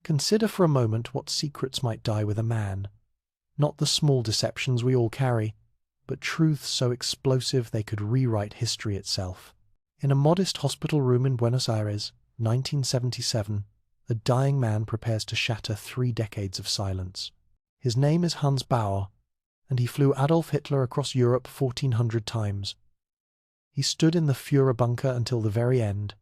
Consider for a moment what secrets might die with a man. Not the small deceptions we all carry, but truths so explosive they could rewrite history itself. In a modest hospital room in Buenos Aires, 1977, a dying man prepares to shatter 3 decades of silence. His name is Hans Baur, and he flew Adolf Hitler across Europe 1,400 times. He stood in the Führerbunker until the very end.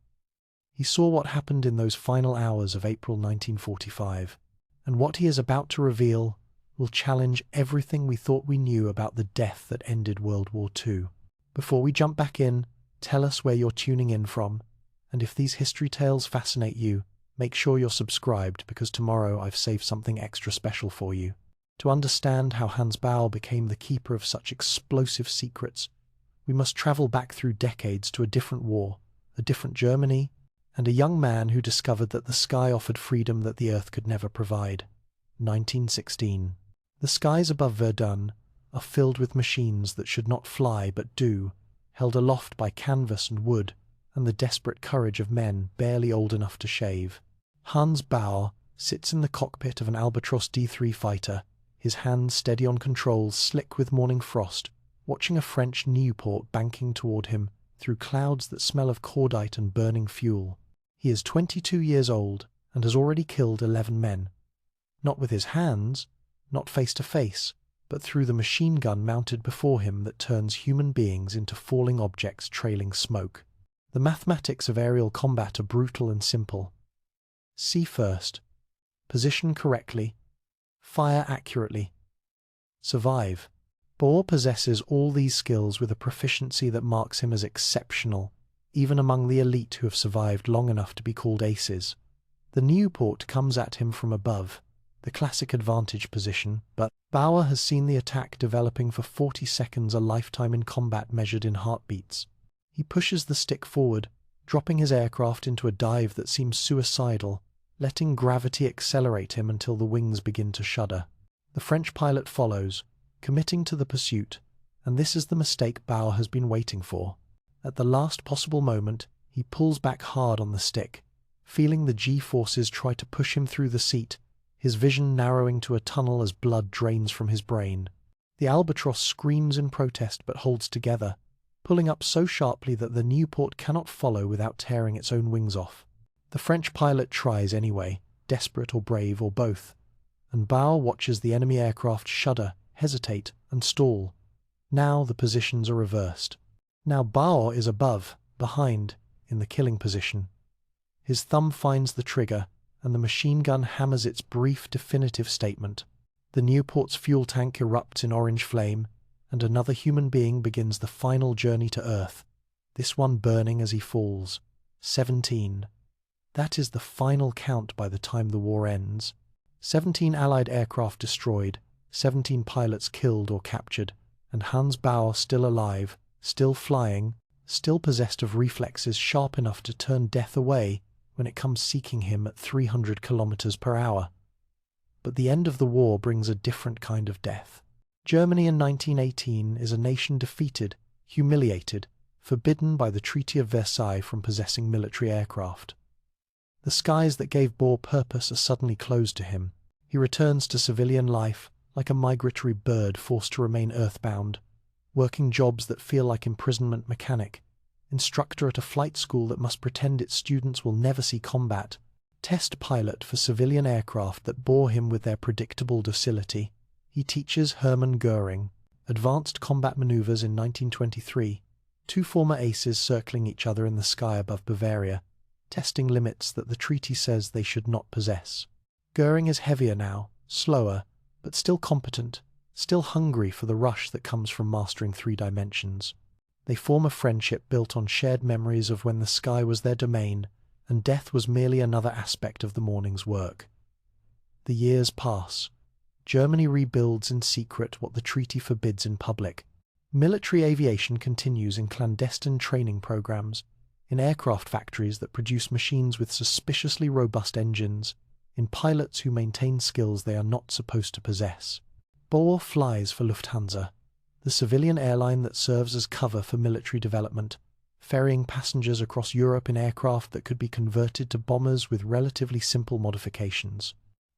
He saw what happened in those final hours of April 1945, and what he is about to reveal will challenge everything we thought we knew about the death that ended World War II. Before we jump back in, tell us where you're tuning in from, and if these history tales fascinate you, make sure you're subscribed because tomorrow I've saved something extra special for you. To understand how Hans Baur became the keeper of such explosive secrets, we must travel back through decades to a different war, a different Germany, and a young man who discovered that the sky offered freedom that the earth could never provide. 1916. The skies above Verdun are filled with machines that should not fly but do, held aloft by canvas and wood and the desperate courage of men barely old enough to shave. Hans Baur sits in the cockpit of an Albatros D3 fighter, his hands steady on controls slick with morning frost, watching a French Nieuport banking toward him through clouds that smell of cordite and burning fuel. He is 22 years old and has already killed 11 men. Not with his hands, not face to face, but through the machine gun mounted before him that turns human beings into falling objects trailing smoke. The mathematics of aerial combat are brutal and simple. See first, position correctly, fire accurately, survive. Baur possesses all these skills with a proficiency that marks him as exceptional, even among the elite who have survived long enough to be called aces. The Nieuport comes at him from above, the classic advantage position, but Baur has seen the attack developing for 40 seconds, a lifetime in combat measured in heartbeats. He pushes the stick forward, dropping his aircraft into a dive that seems suicidal, letting gravity accelerate him until the wings begin to shudder. The French pilot follows, committing to the pursuit, and this is the mistake Baur has been waiting for. At the last possible moment, he pulls back hard on the stick, feeling the G-forces try to push him through the seat, his vision narrowing to a tunnel as blood drains from his brain. The Albatros screams in protest but holds together, pulling up so sharply that the Nieuport cannot follow without tearing its own wings off. The French pilot tries anyway, desperate or brave or both, and Baur watches the enemy aircraft shudder, hesitate, and stall. Now the positions are reversed. Now Baur is above, behind, in the killing position. His thumb finds the trigger, and the machine gun hammers its brief, definitive statement. The Nieuport's fuel tank erupts in orange flame, and another human being begins the final journey to Earth, this one burning as he falls. 17. That is the final count by the time the war ends. 17 Allied aircraft destroyed, 17 pilots killed or captured, and Hans Baur still alive, still flying, still possessed of reflexes sharp enough to turn death away when it comes seeking him at 300 kilometers per hour. But the end of the war brings a different kind of death. Germany in 1918 is a nation defeated, humiliated, forbidden by the Treaty of Versailles from possessing military aircraft. The skies that gave Baur purpose are suddenly closed to him. He returns to civilian life like a migratory bird forced to remain earthbound, working jobs that feel like imprisonment: mechanic, instructor at a flight school that must pretend its students will never see combat, test pilot for civilian aircraft that bore him with their predictable docility. He teaches Hermann Göring advanced combat maneuvers in 1923, 2 former aces circling each other in the sky above Bavaria, testing limits that the treaty says they should not possess. Göring is heavier now, slower, but still competent, still hungry for the rush that comes from mastering 3 dimensions. They form a friendship built on shared memories of when the sky was their domain and death was merely another aspect of the morning's work. The years pass. Germany rebuilds in secret what the treaty forbids in public. Military aviation continues in clandestine training programs, in aircraft factories that produce machines with suspiciously robust engines, in pilots who maintain skills they are not supposed to possess. Baur flies for Lufthansa, the civilian airline that serves as cover for military development, ferrying passengers across Europe in aircraft that could be converted to bombers with relatively simple modifications.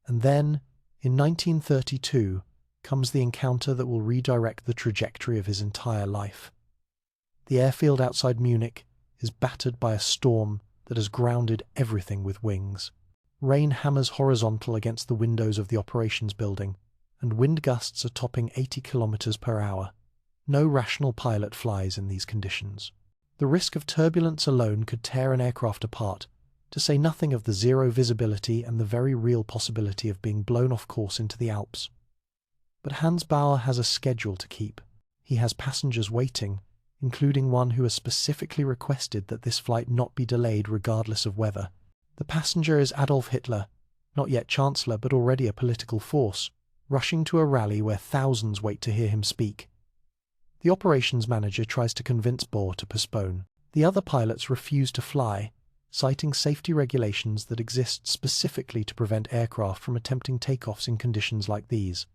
And then, in 1932, comes the encounter that will redirect the trajectory of his entire life. The airfield outside Munich is battered by a storm that has grounded everything with wings. Rain hammers horizontal against the windows of the operations building, and wind gusts are topping 80 kilometers per hour. No rational pilot flies in these conditions. The risk of turbulence alone could tear an aircraft apart, to say nothing of the zero visibility and the very real possibility of being blown off course into the Alps. But Hans Baur has a schedule to keep. He has passengers waiting, including one who has specifically requested that this flight not be delayed regardless of weather. The passenger is Adolf Hitler, not yet Chancellor but already a political force, rushing to a rally where thousands wait to hear him speak. The operations manager tries to convince Baur to postpone. The other pilots refuse to fly, citing safety regulations that exist specifically to prevent aircraft from attempting takeoffs in conditions like these.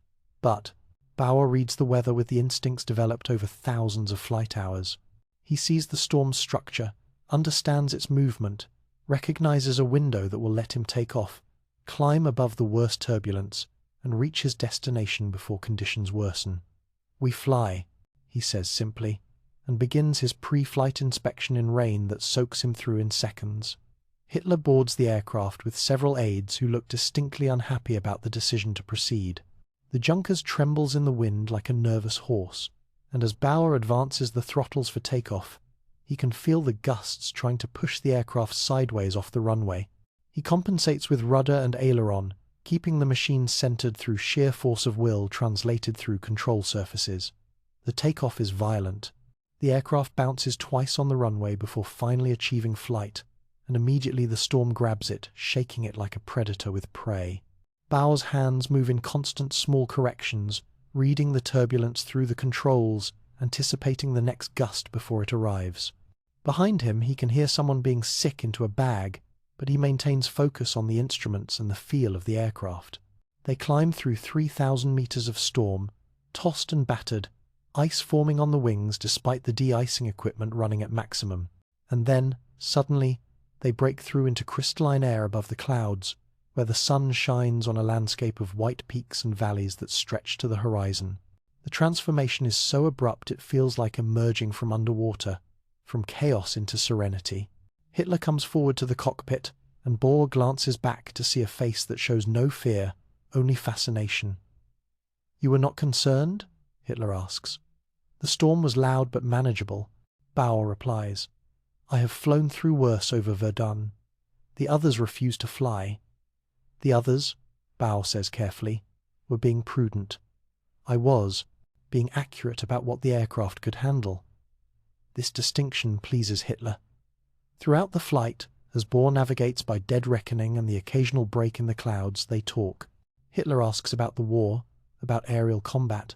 But Baur reads the weather with the instincts developed over thousands of flight hours. He sees the storm's structure, understands its movement, recognizes a window that will let him take off, climb above the worst turbulence, and reach his destination before conditions worsen. "We fly," he says simply, and begins his pre-flight inspection in rain that soaks him through in seconds. Hitler boards the aircraft with several aides who look distinctly unhappy about the decision to proceed. The Junkers trembles in the wind like a nervous horse, and as Baur advances the throttles for takeoff, he can feel the gusts trying to push the aircraft sideways off the runway. He compensates with rudder and aileron, keeping the machine centered through sheer force of will translated through control surfaces. The takeoff is violent. The aircraft bounces twice on the runway before finally achieving flight, and immediately the storm grabs it, shaking it like a predator with prey. Baur's hands move in constant small corrections, reading the turbulence through the controls, anticipating the next gust before it arrives. Behind him, he can hear someone being sick into a bag, but he maintains focus on the instruments and the feel of the aircraft. They climb through 3,000 meters of storm, tossed and battered, ice forming on the wings despite the de-icing equipment running at maximum. And then, suddenly, they break through into crystalline air above the clouds, where the sun shines on a landscape of white peaks and valleys that stretch to the horizon. The transformation is so abrupt it feels like emerging from underwater, from chaos into serenity. Hitler comes forward to the cockpit, and Baur glances back to see a face that shows no fear, only fascination. "You were not concerned?" Hitler asks. "The storm was loud but manageable," Baur replies. "I have flown through worse over Verdun. The others refused to fly." "The others," Baur says carefully, "were being prudent. I was, being accurate about what the aircraft could handle." This distinction pleases Hitler. Throughout the flight, as Baur navigates by dead reckoning and the occasional break in the clouds, they talk. Hitler asks about the war, about aerial combat,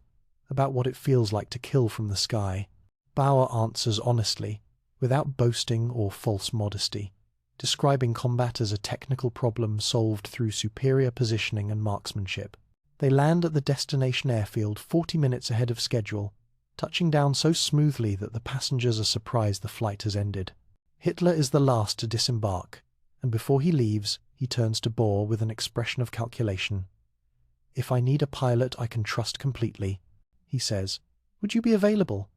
about what it feels like to kill from the sky. Baur answers honestly, without boasting or false modesty, describing combat as a technical problem solved through superior positioning and marksmanship. They land at the destination airfield 40 minutes ahead of schedule, touching down so smoothly that the passengers are surprised the flight has ended. Hitler is the last to disembark, and before he leaves, he turns to Baur with an expression of calculation. "If I need a pilot I can trust completely," he says. "Would you be available?"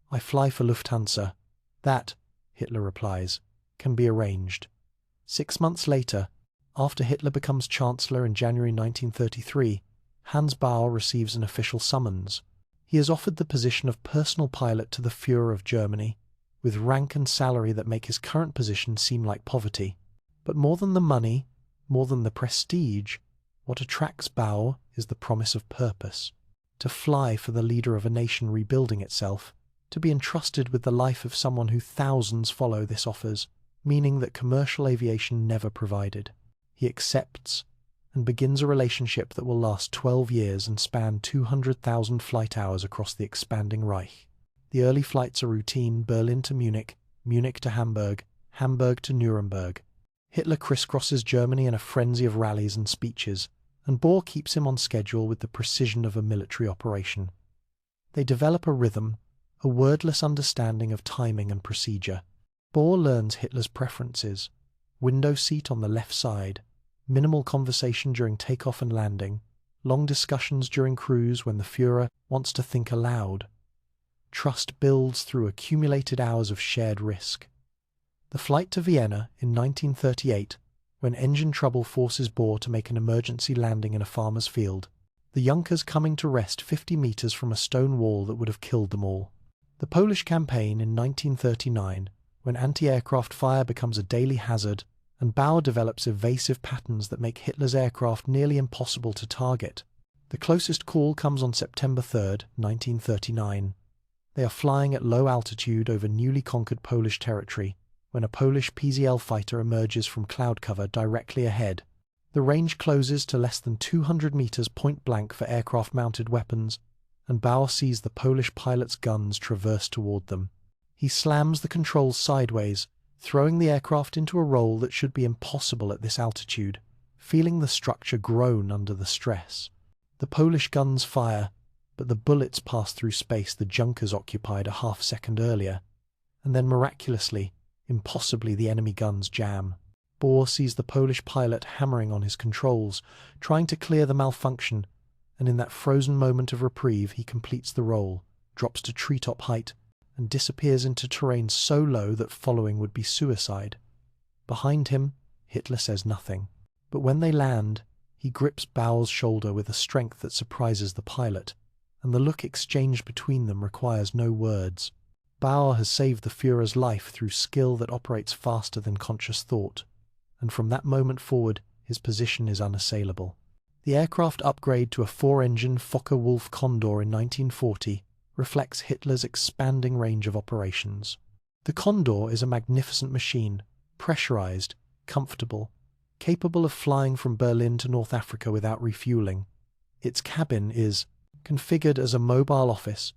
"I fly for Lufthansa." "That," Hitler replies, "can be arranged." 6 months later, after Hitler becomes Chancellor in January 1933, Hans Baur receives an official summons. He is offered the position of personal pilot to the Führer of Germany, with rank and salary that make his current position seem like poverty. But more than the money, more than the prestige, what attracts Baur is the promise of purpose. To fly for the leader of a nation rebuilding itself, to be entrusted with the life of someone who thousands follow, this offers, meaning that commercial aviation never provided. He accepts and begins a relationship that will last 12 years and span 200,000 flight hours across the expanding Reich. The early flights are routine: Berlin to Munich, Munich to Hamburg, Hamburg to Nuremberg. Hitler crisscrosses Germany in a frenzy of rallies and speeches, and Baur keeps him on schedule with the precision of a military operation. They develop a rhythm, a wordless understanding of timing and procedure. Baur learns Hitler's preferences: window seat on the left side, minimal conversation during takeoff and landing, long discussions during cruise when the Führer wants to think aloud. Trust builds through accumulated hours of shared risk. The flight to Vienna in 1938, when engine trouble forces Baur to make an emergency landing in a farmer's field, the Junkers coming to rest 50 meters from a stone wall that would have killed them all. The Polish campaign in 1939, when anti-aircraft fire becomes a daily hazard, and Baur develops evasive patterns that make Hitler's aircraft nearly impossible to target. The closest call comes on September 3, 1939. They are flying at low altitude over newly conquered Polish territory, when a Polish PZL fighter emerges from cloud cover directly ahead. The range closes to less than 200 meters point blank for aircraft-mounted weapons, and Baur sees the Polish pilot's guns traverse toward them. He slams the controls sideways, throwing the aircraft into a roll that should be impossible at this altitude, feeling the structure groan under the stress. The Polish guns fire, but the bullets pass through space the Junkers occupied a half-second earlier, and then miraculously, impossibly, the enemy guns jam. Baur sees the Polish pilot hammering on his controls, trying to clear the malfunction, and in that frozen moment of reprieve he completes the roll, drops to treetop height, and disappears into terrain so low that following would be suicide. Behind him, Hitler says nothing. But when they land, he grips Baur's shoulder with a strength that surprises the pilot, and the look exchanged between them requires no words. Baur has saved the Führer's life through skill that operates faster than conscious thought, and from that moment forward his position is unassailable. The aircraft upgrade to a 4-engine Focke-Wulf Condor in 1940 reflects Hitler's expanding range of operations. The Condor is a magnificent machine, pressurized, comfortable, capable of flying from Berlin to North Africa without refueling. Its cabin is configured as a mobile office,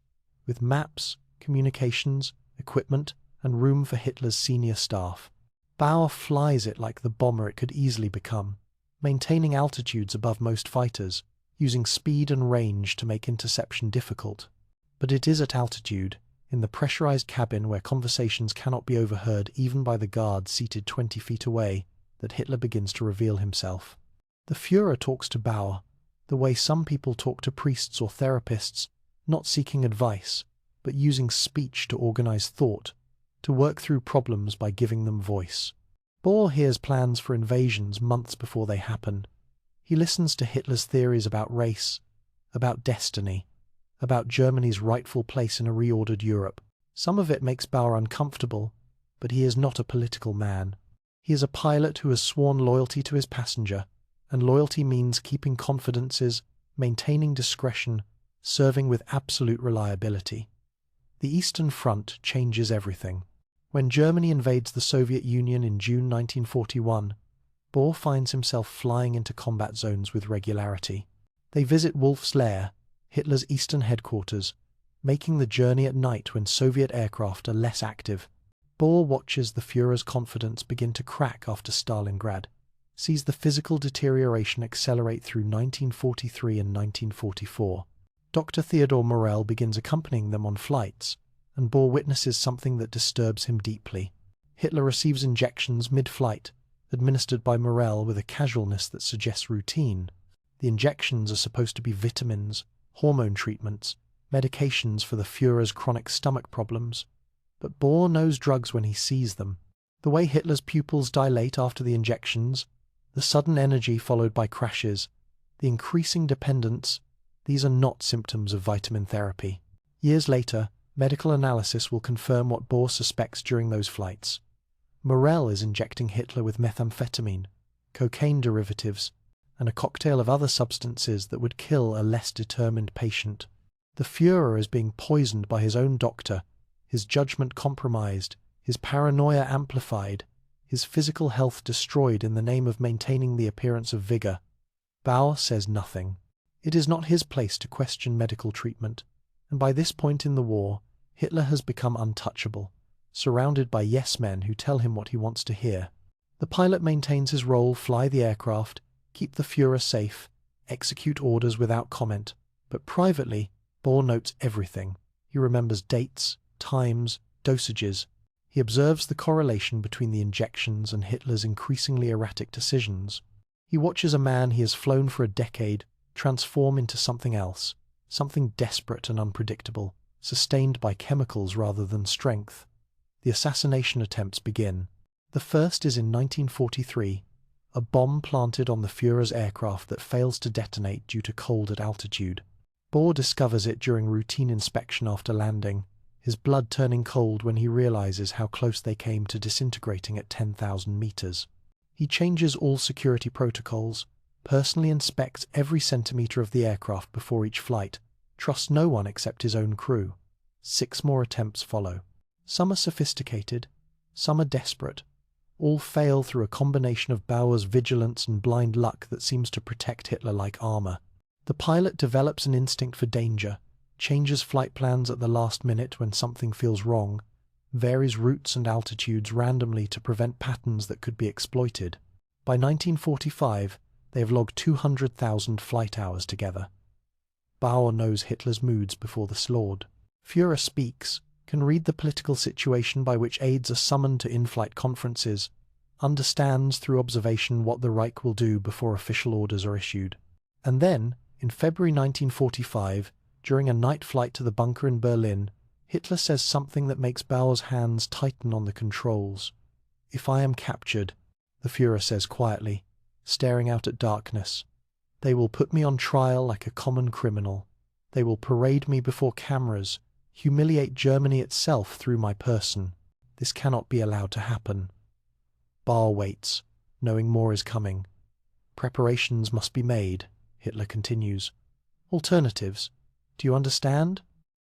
with maps, communications, equipment, and room for Hitler's senior staff. Baur flies it like the bomber it could easily become, maintaining altitudes above most fighters, using speed and range to make interception difficult. But it is at altitude, in the pressurized cabin where conversations cannot be overheard even by the guards seated 20 feet away, that Hitler begins to reveal himself. The Führer talks to Baur, the way some people talk to priests or therapists, not seeking advice, but using speech to organize thought, to work through problems by giving them voice. Baur hears plans for invasions months before they happen. He listens to Hitler's theories about race, about destiny, about Germany's rightful place in a reordered Europe. Some of it makes Baur uncomfortable, but he is not a political man. He is a pilot who has sworn loyalty to his passenger, and loyalty means keeping confidences, maintaining discretion, serving with absolute reliability. The Eastern Front changes everything. When Germany invades the Soviet Union in June 1941, Baur finds himself flying into combat zones with regularity. They visit Wolf's Lair, Hitler's eastern headquarters, making the journey at night when Soviet aircraft are less active. Baur watches the Führer's confidence begin to crack after Stalingrad, sees the physical deterioration accelerate through 1943 and 1944. Dr. Theodor Morell begins accompanying them on flights, and Baur witnesses something that disturbs him deeply. Hitler receives injections mid-flight, administered by Morell with a casualness that suggests routine. The injections are supposed to be vitamins, hormone treatments, medications for the Führer's chronic stomach problems. But Baur knows drugs when he sees them. The way Hitler's pupils dilate after the injections, the sudden energy followed by crashes, the increasing dependence, these are not symptoms of vitamin therapy. Years later, medical analysis will confirm what Baur suspects during those flights. Morell is injecting Hitler with methamphetamine, cocaine derivatives, and a cocktail of other substances that would kill a less determined patient. The Führer is being poisoned by his own doctor, his judgment compromised, his paranoia amplified, his physical health destroyed in the name of maintaining the appearance of vigor. Baur says nothing. It is not his place to question medical treatment, and by this point in the war, Hitler has become untouchable, surrounded by yes-men who tell him what he wants to hear. The pilot maintains his role, fly the aircraft, keep the Führer safe, execute orders without comment, but privately, Baur notes everything. He remembers dates, times, dosages. He observes the correlation between the injections and Hitler's increasingly erratic decisions. He watches a man he has flown for a decade transform into something else, something desperate and unpredictable, sustained by chemicals rather than strength. The assassination attempts begin. The first is in 1943, a bomb planted on the Führer's aircraft that fails to detonate due to cold at altitude. Baur discovers it during routine inspection after landing, his blood turning cold when he realizes how close they came to disintegrating at 10,000 meters. He changes all security protocols, personally inspects every centimeter of the aircraft before each flight, trusts no one except his own crew. 6 more attempts follow. Some are sophisticated, some are desperate. All fail through a combination of Baur's vigilance and blind luck that seems to protect Hitler like armor. The pilot develops an instinct for danger, changes flight plans at the last minute when something feels wrong, varies routes and altitudes randomly to prevent patterns that could be exploited. By 1945, they have logged 200,000 flight hours together. Baur knows Hitler's moods before the slaughter. Führer speaks, can read the political situation by which aides are summoned to in-flight conferences, understands through observation what the Reich will do before official orders are issued. And then, in February 1945, during a night flight to the bunker in Berlin, Hitler says something that makes Baur's hands tighten on the controls. "If I am captured," the Führer says quietly, staring out at darkness, "they will put me on trial like a common criminal. They will parade me before cameras, humiliate Germany itself through my person. This cannot be allowed to happen." Baur waits, knowing more is coming. "Preparations must be made," Hitler continues. "Alternatives. Do you understand?"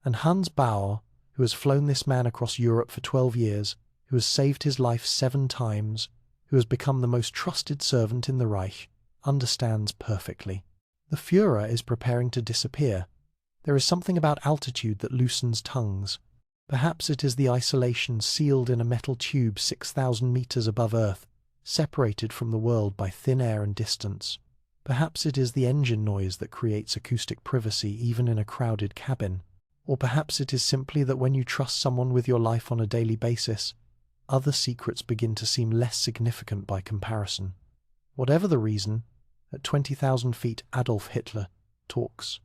And Hans Baur, who has flown this man across Europe for 12 years, who has saved his life 7 times, who has become the most trusted servant in the Reich, understands perfectly. The Führer is preparing to disappear. There is something about altitude that loosens tongues. Perhaps it is the isolation sealed in a metal tube 6,000 meters above Earth, separated from the world by thin air and distance. Perhaps it is the engine noise that creates acoustic privacy even in a crowded cabin. Or perhaps it is simply that when you trust someone with your life on a daily basis, other secrets begin to seem less significant by comparison. Whatever the reason, at 20,000 feet Adolf Hitler talks.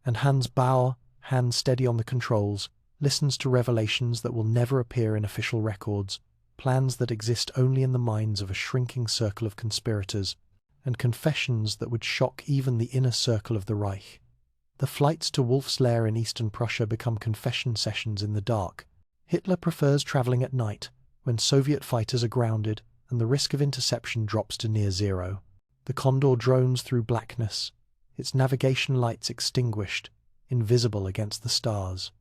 And Hans Baur, hands steady on the controls, listens to revelations that will never appear in official records, plans that exist only in the minds of a shrinking circle of conspirators, and confessions that would shock even the inner circle of the Reich. The flights to Wolf's Lair in eastern Prussia become confession sessions in the dark. Hitler prefers traveling at night, when Soviet fighters are grounded and the risk of interception drops to near zero. The Condor drones through blackness, its navigation lights extinguished, invisible against the stars.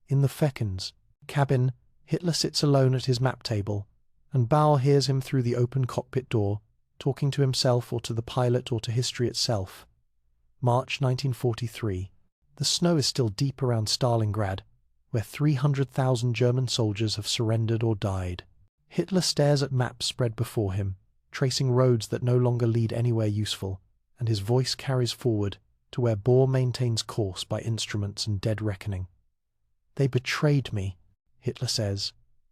In the Fechens cabin, Hitler sits alone at his map table, and Baur hears him through the open cockpit door, talking to himself or to the pilot or to history itself. March 1943. The snow is still deep around Stalingrad, where 300,000 German soldiers have surrendered or died. Hitler stares at maps spread before him, tracing roads that no longer lead anywhere useful, and his voice carries forward to where Baur maintains course by instruments and dead reckoning. "They betrayed me," Hitler says,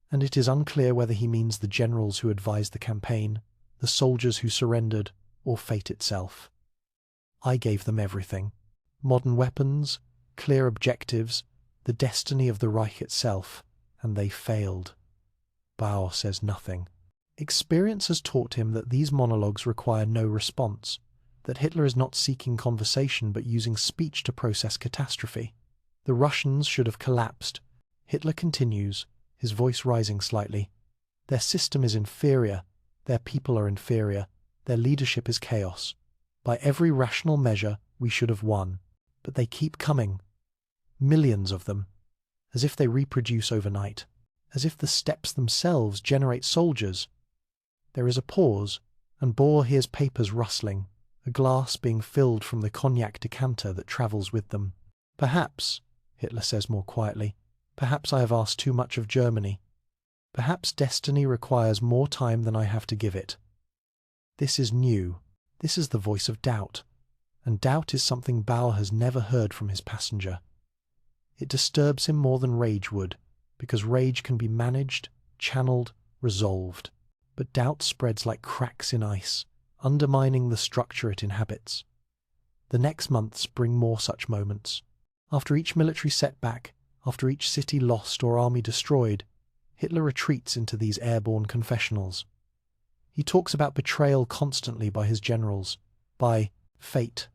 and it is unclear whether he means the generals who advised the campaign, the soldiers who surrendered, or fate itself. "I gave them everything. Modern weapons, clear objectives, the destiny of the Reich itself, and they failed." Baur says nothing. Experience has taught him that these monologues require no response, that Hitler is not seeking conversation but using speech to process catastrophe. The Russians should have collapsed. Hitler continues, his voice rising slightly. "Their system is inferior, their people are inferior, their leadership is chaos. By every rational measure, we should have won. But they keep coming. Millions of them. As if they reproduce overnight. As if the steppes themselves generate soldiers." There is a pause, and Baur hears papers rustling, a glass being filled from the cognac decanter that travels with them. "Perhaps," Hitler says more quietly, "perhaps I have asked too much of Germany. Perhaps destiny requires more time than I have to give it." This is new. This is the voice of doubt, and doubt is something Baur has never heard from his passenger. It disturbs him more than rage would, because rage can be managed, channeled, resolved. But doubt spreads like cracks in ice, undermining the structure it inhabits. The next months bring more such moments. After each military setback, after each city lost or army destroyed, Hitler retreats into these airborne confessionals. He talks about betrayal constantly by his generals, by fate,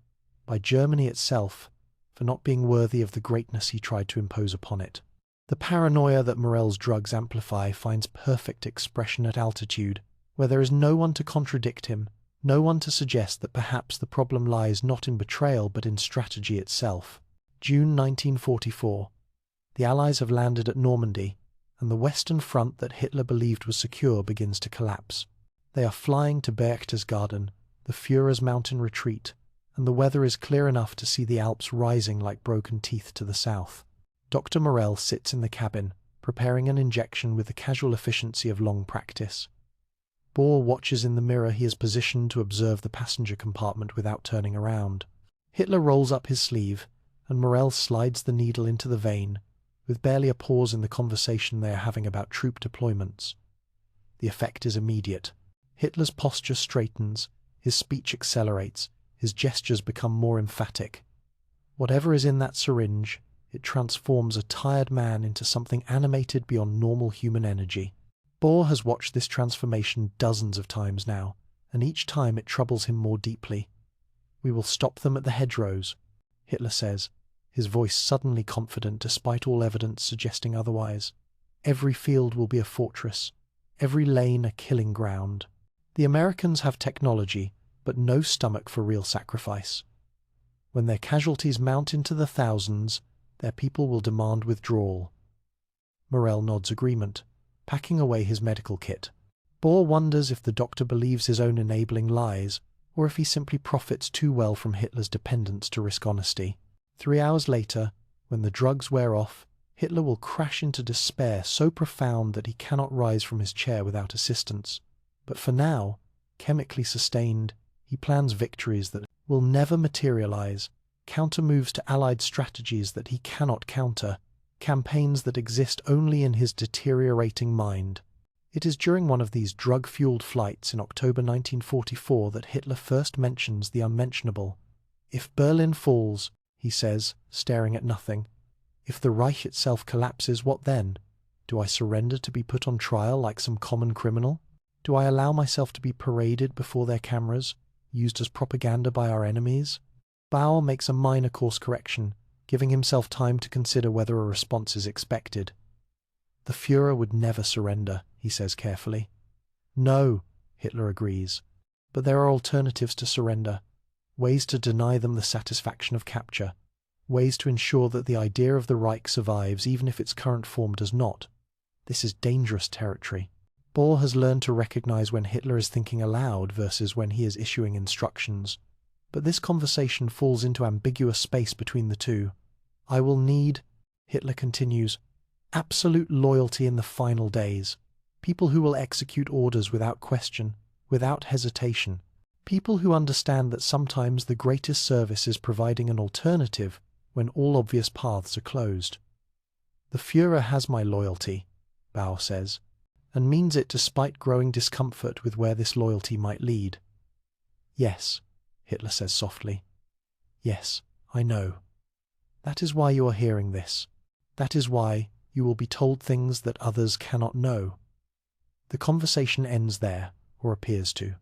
by Germany itself, for not being worthy of the greatness he tried to impose upon it. The paranoia that Morell's drugs amplify finds perfect expression at altitude, where there is no one to contradict him, no one to suggest that perhaps the problem lies not in betrayal but in strategy itself. June 1944. The Allies have landed at Normandy, and the western front that Hitler believed was secure begins to collapse. They are flying to Berchtesgaden, the Führer's mountain retreat, and the weather is clear enough to see the Alps rising like broken teeth to the south. Dr. Morell sits in the cabin, preparing an injection with the casual efficiency of long practice. Baur watches in the mirror he is positioned to observe the passenger compartment without turning around. Hitler rolls up his sleeve, and Morell slides the needle into the vein, with barely a pause in the conversation they are having about troop deployments. The effect is immediate. Hitler's posture straightens, his speech accelerates, his gestures become more emphatic. Whatever is in that syringe, it transforms a tired man into something animated beyond normal human energy. Baur has watched this transformation dozens of times now, and each time it troubles him more deeply. "We will stop them at the hedgerows," Hitler says, his voice suddenly confident despite all evidence suggesting otherwise. "Every field will be a fortress, every lane a killing ground." The Americans have technology, but no stomach for real sacrifice. When their casualties mount into the thousands, their people will demand withdrawal. Morell nods agreement, packing away his medical kit. Baur wonders if the doctor believes his own enabling lies, or if he simply profits too well from Hitler's dependence to risk honesty. 3 hours later, when the drugs wear off, Hitler will crash into despair so profound that he cannot rise from his chair without assistance. But for now, chemically sustained, he plans victories that will never materialize, counter-moves to Allied strategies that he cannot counter, campaigns that exist only in his deteriorating mind. It is during one of these drug-fueled flights in October 1944 that Hitler first mentions the unmentionable. "If Berlin falls," he says, staring at nothing, "if the Reich itself collapses, what then? Do I surrender to be put on trial like some common criminal? Do I allow myself to be paraded before their cameras, used as propaganda by our enemies?" Baur makes a minor course correction, giving himself time to consider whether a response is expected. "The Führer would never surrender," he says carefully. "No," Hitler agrees, "but there are alternatives to surrender, ways to deny them the satisfaction of capture, ways to ensure that the idea of the Reich survives even if its current form does not. This is dangerous territory." Baur has learned to recognize when Hitler is thinking aloud versus when he is issuing instructions. But this conversation falls into ambiguous space between the two. "I will need," Hitler continues, "absolute loyalty in the final days. People who will execute orders without question, without hesitation. People who understand that sometimes the greatest service is providing an alternative when all obvious paths are closed." "The Führer has my loyalty," Baur says, "and means it despite growing discomfort with where this loyalty might lead." "Yes," Hitler says softly. "Yes, I know. That is why you are hearing this. That is why you will be told things that others cannot know." The conversation ends there, or appears to.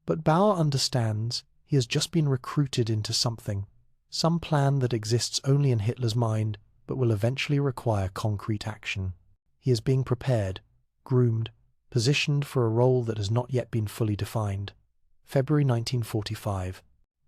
But Baur understands he has just been recruited into something, some plan that exists only in Hitler's mind, but will eventually require concrete action. He is being prepared, groomed, positioned for a role that has not yet been fully defined. February 1945.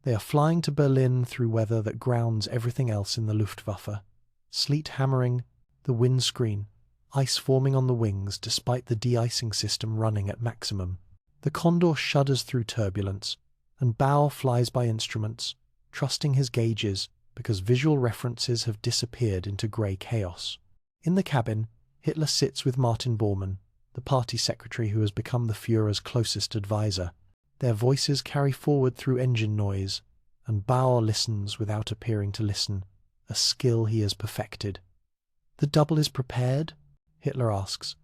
They are flying to Berlin through weather that grounds everything else in the Luftwaffe. Sleet hammering, the windscreen, ice forming on the wings despite the de-icing system running at maximum. The Condor shudders through turbulence, and Baur flies by instruments, trusting his gauges because visual references have disappeared into grey chaos. In the cabin, Hitler sits with Martin Bormann, the party secretary who has become the Führer's closest advisor. Their voices carry forward through engine noise, and Baur listens without appearing to listen, a skill he has perfected. The double is prepared? Hitler asks.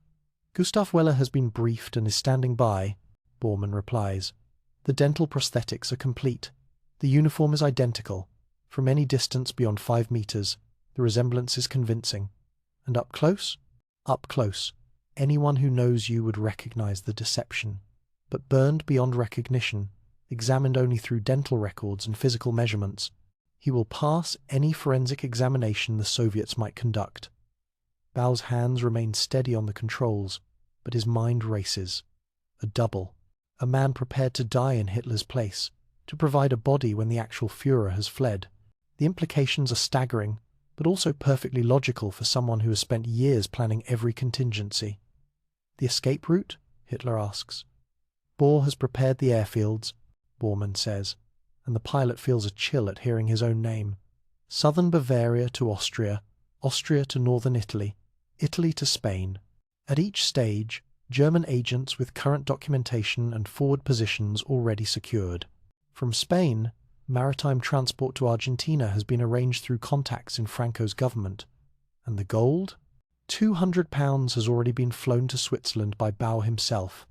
Gustav Weller has been briefed and is standing by, Bormann replies. The dental prosthetics are complete. The uniform is identical. From any distance beyond 5 meters, the resemblance is convincing. And up close? Up close. Anyone who knows you would recognize the deception. But burned beyond recognition, examined only through dental records and physical measurements, he will pass any forensic examination the Soviets might conduct. Baur's hands remain steady on the controls, but his mind races. A double. A man prepared to die in Hitler's place, to provide a body when the actual Führer has fled. The implications are staggering, but also perfectly logical for someone who has spent years planning every contingency. The escape route? Hitler asks. Baur has prepared the airfields, Bormann says, and the pilot feels a chill at hearing his own name. Southern Bavaria to Austria, Austria to northern Italy, Italy to Spain. At each stage, German agents with current documentation and forward positions already secured. From Spain, maritime transport to Argentina has been arranged through contacts in Franco's government. And the gold? £200 has already been flown to Switzerland by Baur himself.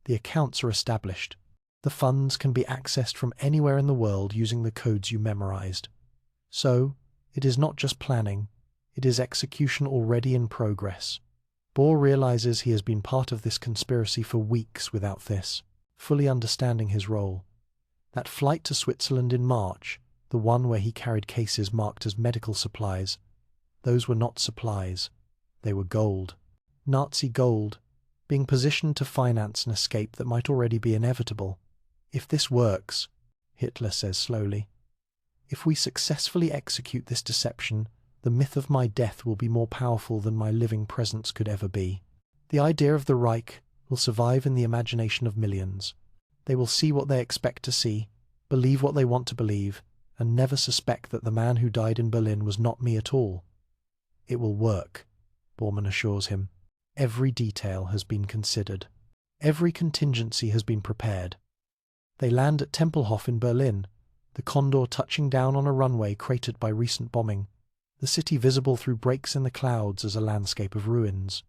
The accounts are established. The funds can be accessed from anywhere in the world using the codes you memorized. So, it is not just planning, it is execution already in progress. Baur realizes he has been part of this conspiracy for weeks without this, fully understanding his role. That flight to Switzerland in March, the one where he carried cases marked as medical supplies, those were not supplies, they were gold. Nazi gold, being positioned to finance an escape that might already be inevitable. If this works, Hitler says slowly, if we successfully execute this deception, the myth of my death will be more powerful than my living presence could ever be. The idea of the Reich will survive in the imagination of millions. They will see what they expect to see, believe what they want to believe, and never suspect that the man who died in Berlin was not me at all. It will work, Bormann assures him. Every detail has been considered. Every contingency has been prepared. They land at Tempelhof in Berlin, the Condor touching down on a runway cratered by recent bombing, the city visible through breaks in the clouds as a landscape of ruins.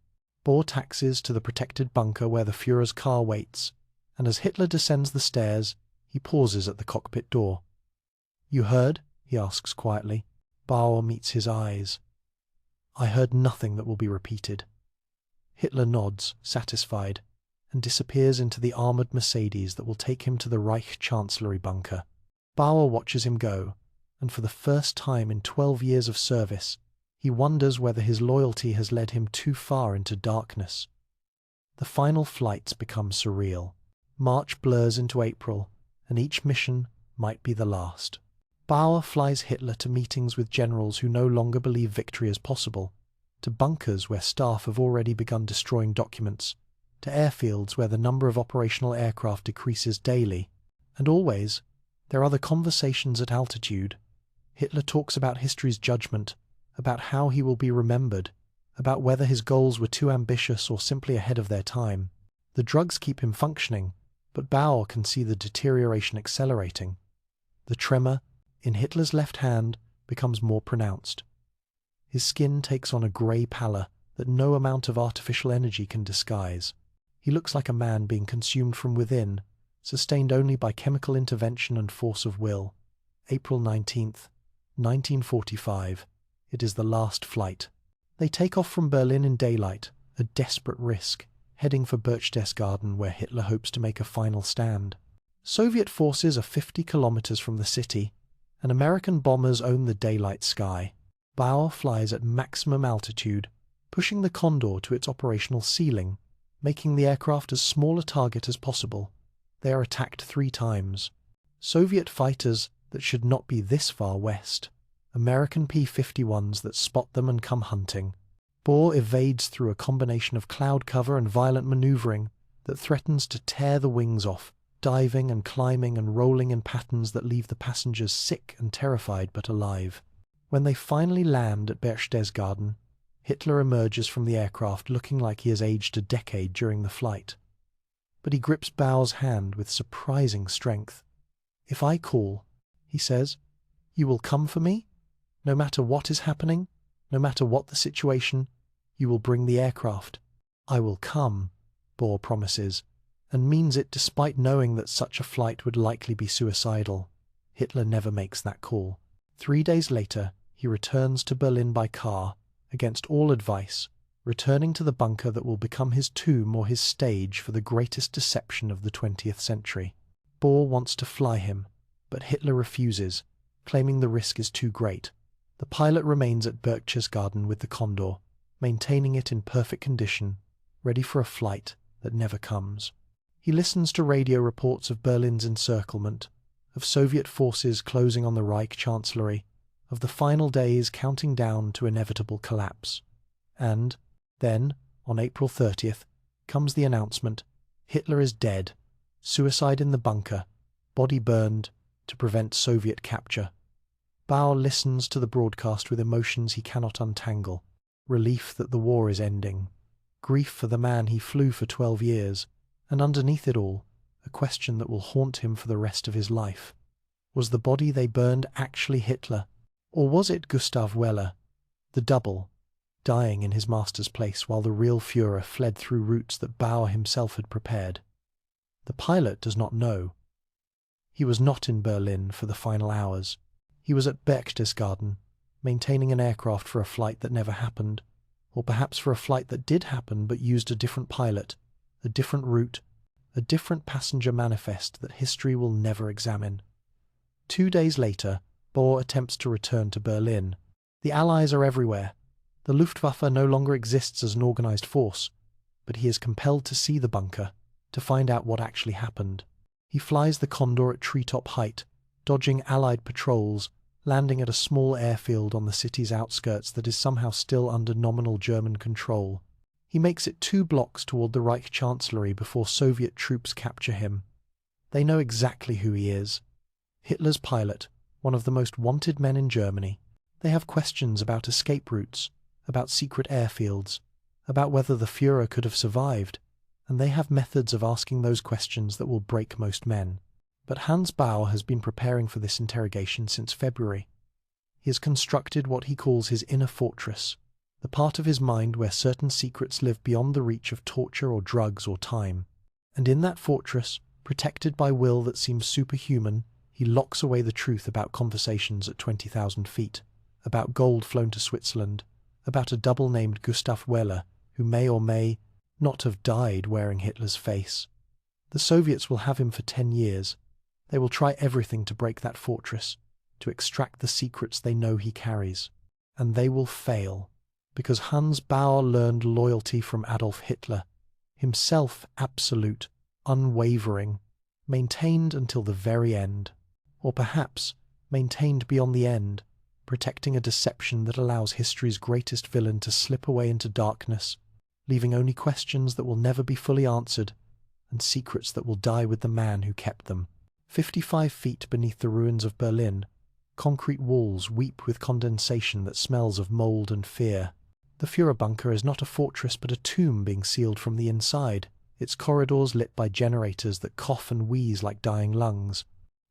Baur taxis to the protected bunker where the Führer's car waits, and as Hitler descends the stairs, he pauses at the cockpit door. "You heard?" he asks quietly. Baur meets his eyes. "I heard nothing that will be repeated." Hitler nods, satisfied, and disappears into the armoured Mercedes that will take him to the Reich Chancellery bunker. Baur watches him go, and for the first time in 12 years of service, he wonders whether his loyalty has led him too far into darkness. The final flights become surreal. March blurs into April, and each mission might be the last. Baur flies Hitler to meetings with generals who no longer believe victory is possible, to bunkers where staff have already begun destroying documents, to airfields where the number of operational aircraft decreases daily, and always, there are the conversations at altitude. Hitler talks about history's judgment, about how he will be remembered, about whether his goals were too ambitious or simply ahead of their time. The drugs keep him functioning, but Baur can see the deterioration accelerating. The tremor, in Hitler's left hand, becomes more pronounced. His skin takes on a grey pallor that no amount of artificial energy can disguise. He looks like a man being consumed from within, sustained only by chemical intervention and force of will. April 19th, 1945. It is the last flight. They take off from Berlin in daylight, a desperate risk, heading for Berchtesgaden where Hitler hopes to make a final stand. Soviet forces are 50 kilometers from the city, and American bombers own the daylight sky. Baur flies at maximum altitude, pushing the Condor to its operational ceiling, making the aircraft as small a target as possible. They are attacked 3 times. Soviet fighters that should not be this far west. American P-51s that spot them and come hunting. Baur evades through a combination of cloud cover and violent maneuvering that threatens to tear the wings off, diving and climbing and rolling in patterns that leave the passengers sick and terrified but alive. When they finally land at Berchtesgaden, Hitler emerges from the aircraft looking like he has aged a decade during the flight. But he grips Baur's hand with surprising strength. "If I call," he says, "you will come for me? No matter what is happening? No matter what the situation, you will bring the aircraft. I will come, Baur promises, and means it despite knowing that such a flight would likely be suicidal. Hitler never makes that call. 3 days later, he returns to Berlin by car, against all advice, returning to the bunker that will become his tomb or his stage for the greatest deception of the 20th century. Baur wants to fly him, but Hitler refuses, claiming the risk is too great. The pilot remains at Berchtesgaden with the Condor, maintaining it in perfect condition, ready for a flight that never comes. He listens to radio reports of Berlin's encirclement, of Soviet forces closing on the Reich Chancellery, of the final days counting down to inevitable collapse. And then, on April 30th, comes the announcement: Hitler is dead, suicide in the bunker, body burned to prevent Soviet capture. Baur listens to the broadcast with emotions he cannot untangle: relief that the war is ending, grief for the man he flew for 12 years, and underneath it all, a question that will haunt him for the rest of his life. Was the body they burned actually Hitler, or was it Gustav Weller, the double, dying in his master's place while the real Führer fled through routes that Baur himself had prepared? The pilot does not know. He was not in Berlin for the final hours. He was at Berchtesgaden, maintaining an aircraft for a flight that never happened, or perhaps for a flight that did happen but used a different pilot, a different route, a different passenger manifest that history will never examine. 2 days later, Baur attempts to return to Berlin. The Allies are everywhere. The Luftwaffe no longer exists as an organized force, but he is compelled to see the bunker, to find out what actually happened. He flies the Condor at treetop height, dodging Allied patrols, landing at a small airfield on the city's outskirts that is somehow still under nominal German control. He makes it 2 blocks toward the Reich Chancellery before Soviet troops capture him. They know exactly who he is. Hitler's pilot, one of the most wanted men in Germany. They have questions about escape routes, about secret airfields, about whether the Führer could have survived, and they have methods of asking those questions that will break most men. But Hans Baur has been preparing for this interrogation since February. He has constructed what he calls his inner fortress, the part of his mind where certain secrets live beyond the reach of torture or drugs or time. And in that fortress, protected by will that seems superhuman, he locks away the truth about conversations at 20,000 feet, about gold flown to Switzerland, about a double named Gustav Weller, who may or may not have died wearing Hitler's face. The Soviets will have him for 10 years. They will try everything to break that fortress, to extract the secrets they know he carries. And they will fail, because Hans Baur learned loyalty from Adolf Hitler, himself absolute, unwavering, maintained until the very end. Or perhaps maintained beyond the end, protecting a deception that allows history's greatest villain to slip away into darkness, leaving only questions that will never be fully answered, and secrets that will die with the man who kept them. 55 feet beneath the ruins of Berlin, concrete walls weep with condensation that smells of mold and fear. The Führerbunker is not a fortress but a tomb being sealed from the inside, its corridors lit by generators that cough and wheeze like dying lungs.